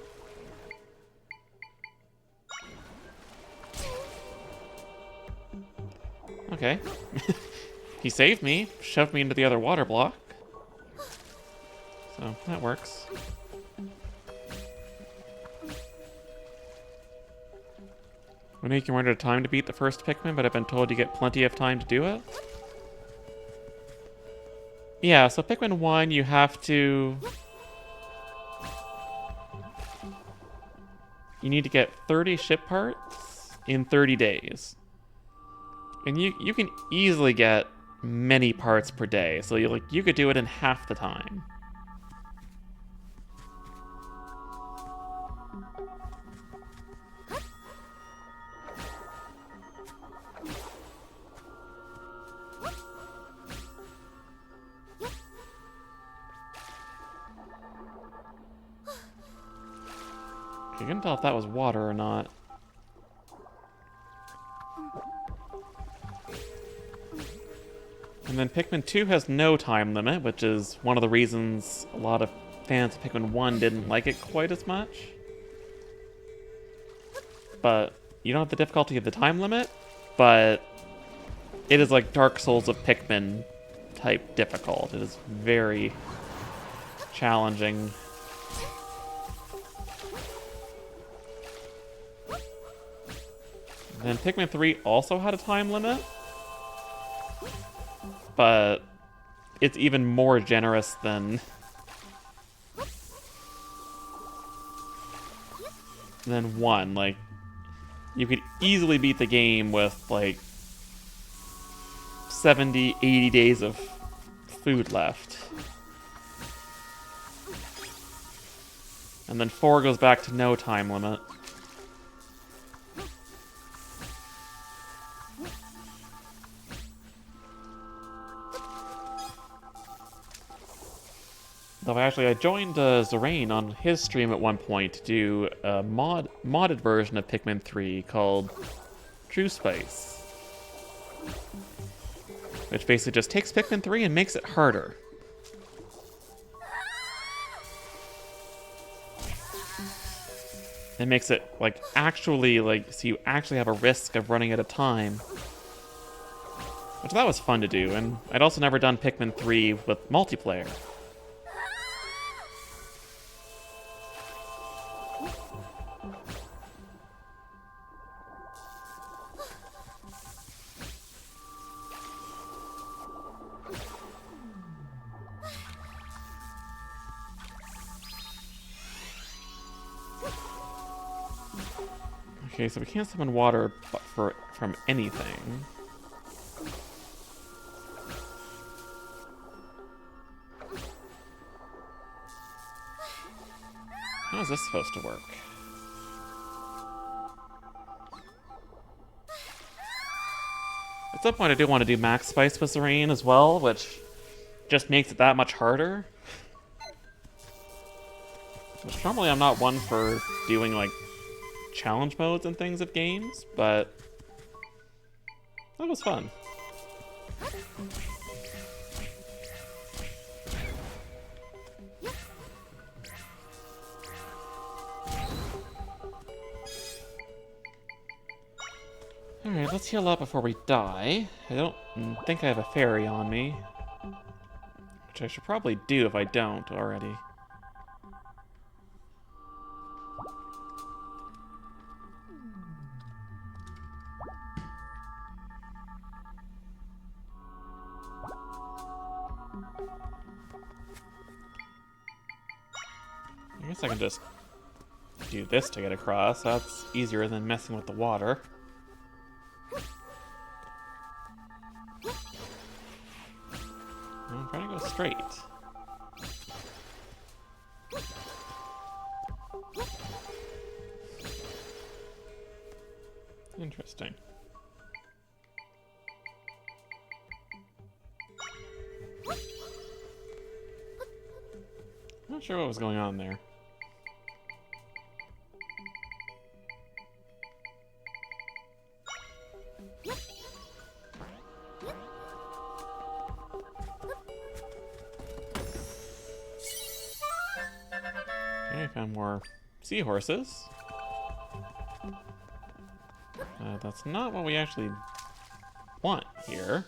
Okay. He saved me, shoved me into the other water block. So, that works. I know you can run out of time to beat the first Pikmin, but I've been told you get plenty of time to do it. Yeah, so Pikmin 1, you have to... You need to get 30 ship parts in 30 days. And you can easily get many parts per day, so you could do it in half the time. I couldn't tell if that was water or not. And then Pikmin 2 has no time limit, which is one of the reasons a lot of fans of Pikmin 1 didn't like it quite as much. But you don't have the difficulty of the time limit, but it is like Dark Souls of Pikmin type difficult. It is very challenging. And then Pikmin 3 also had a time limit, but it's even more generous than one. Like, you could easily beat the game with like 70, 80 days of food left. And then 4 goes back to no time limit. Though I joined Zerain on his stream at one point to do a modded version of Pikmin 3 called True Spice, which basically just takes Pikmin 3 and makes it harder. It makes it like actually like so you actually have a risk of running out of time. Which that was fun to do, and I'd also never done Pikmin 3 with multiplayer. Okay, so we can't summon water from anything. How is this supposed to work? At some point I do want to do Max Spice with Zerain as well, which just makes it that much harder. Which normally I'm not one for doing like challenge modes and things of games, but that was fun. Alright, let's heal up before we die. I don't think I have a fairy on me, which I should probably do if I don't already. I guess I can just do this to get across. That's easier than messing with the water. I'm trying to go straight. Interesting. Not sure what was going on there. Okay, I found more seahorses. That's not what we actually want here.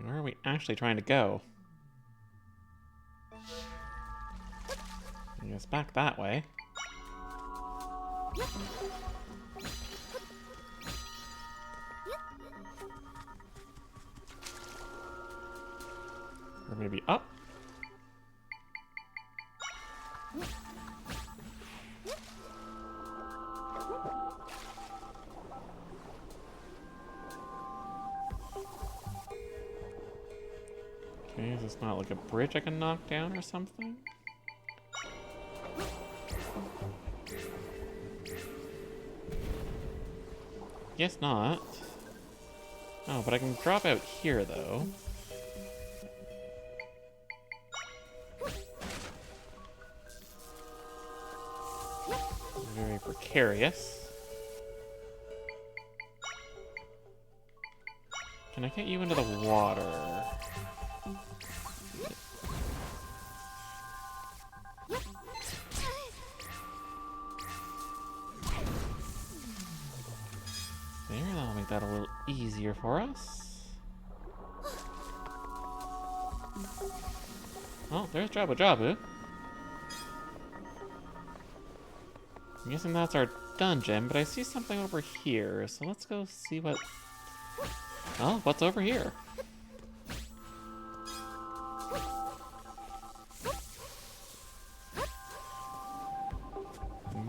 Where are we actually trying to go? I guess back that way. Or maybe up? Okay, is this not like a bridge I can knock down or something? Guess not. Oh, but I can drop out here, though. Very precarious. Can I get you into the water? There, that'll make that a little easier for us. Oh, there's Jabu Jabu. I'm guessing that's our dungeon, but I see something over here, so let's go see what... Oh, what's over here?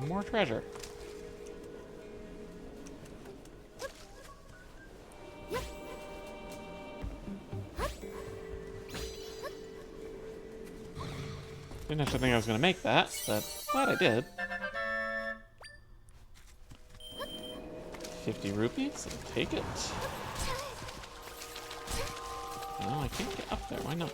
More treasure. Didn't actually think I was going to make that, but glad I did. 50 rupees? I'll take it. No, I can't get up there. Why not?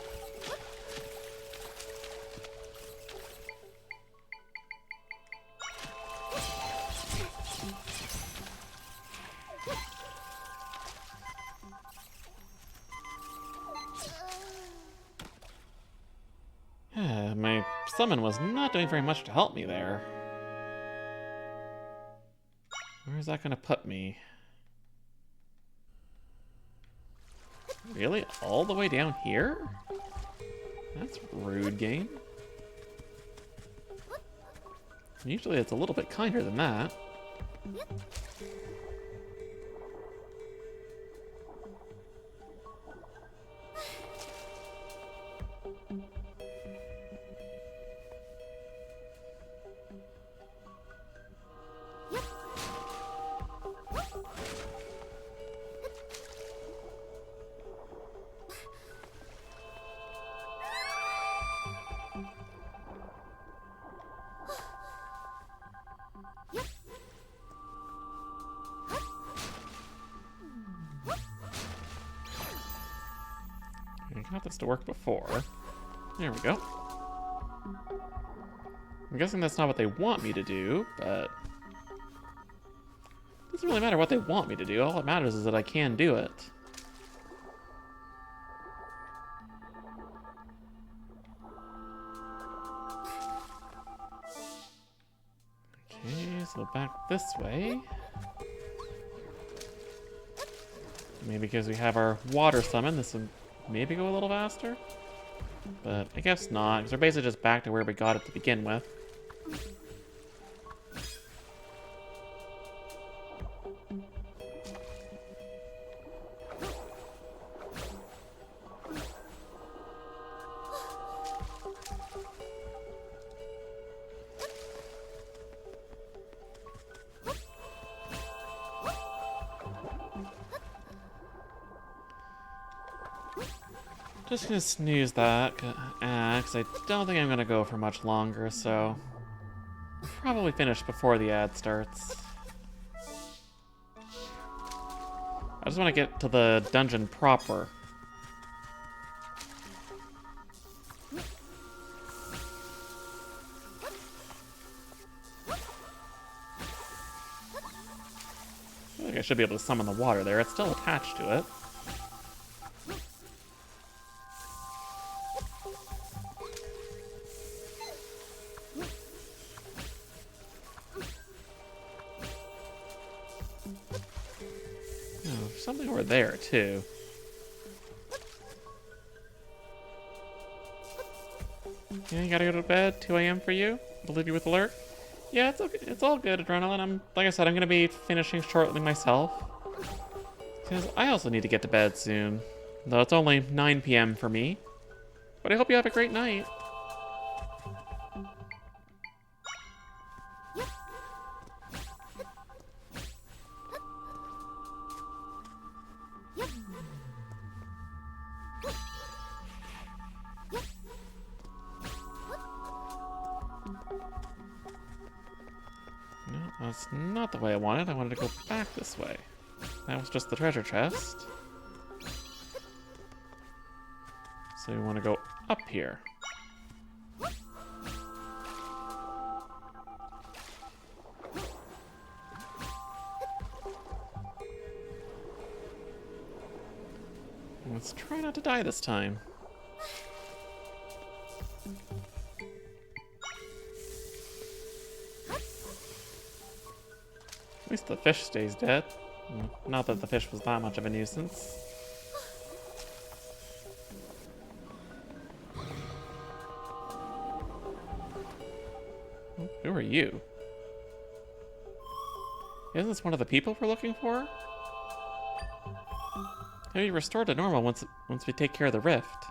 My summon was not doing very much to help me there. Where is that going to put me? Really? All the way down here? That's rude, game. Usually it's a little bit kinder than that. I got this to work before. There we go. I'm guessing that's not what they want me to do, but... It doesn't really matter what they want me to do. All that matters is that I can do it. Okay, so back this way. Maybe because we have our water summon, this would maybe go a little faster? But I guess not, because we're basically just back to where we got it to begin with. Just gonna snooze that, because I don't think I'm gonna go for much longer, so... Probably finish before the ad starts. I just want to get to the dungeon proper. I feel like I should be able to summon the water there. It's still attached to it. Something over there, too. Yeah, you gotta go to bed? 2 a.m. for you? I'll leave you with alert? Yeah, it's okay. It's all good, Adrenaline. Like I said, I'm gonna be finishing shortly myself. Because I also need to get to bed soon. Though it's only 9 p.m. for me. But I hope you have a great night. No, that's not the way I wanted. I wanted to go back this way. That was just the treasure chest. So we want to go up here. Let's try not to die this time. At least the fish stays dead. Not that the fish was that much of a nuisance. Who are you? Isn't this one of the people we're looking for? Maybe restored to normal once we take care of the rift.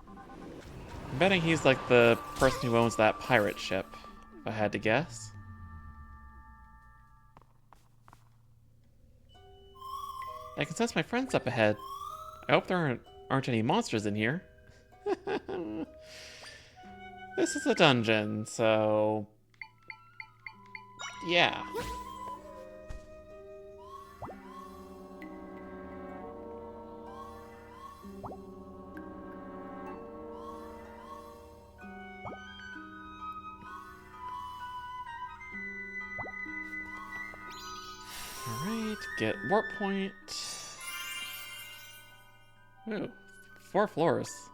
I'm betting he's like the person who owns that pirate ship, if I had to guess. I can sense my friends up ahead. I hope there aren't any monsters in here. This is a dungeon, so... yeah. Alright, get warp point. Ooh, 4 floors.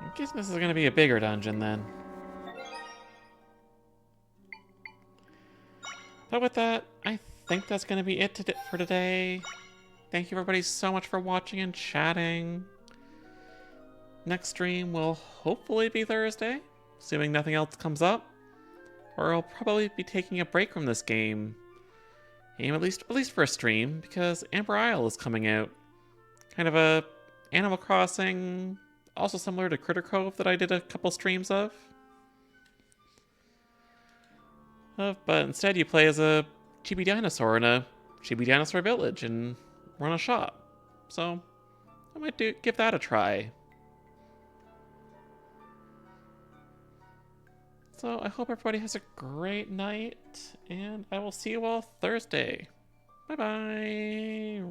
I'm guessing this is gonna be a bigger dungeon then. But with that, I think that's gonna be it for today. Thank you everybody so much for watching and chatting. Next stream will hopefully be Thursday, assuming nothing else comes up. Or I'll probably be taking a break from this game. At least for a stream, because Amber Isle is coming out. Kind of a Animal Crossing, also similar to Critter Cove that I did a couple streams of. But instead you play as a chibi dinosaur in a chibi dinosaur village and run a shop. So I might give that a try. So I hope everybody has a great night, and I will see you all Thursday. Bye-bye.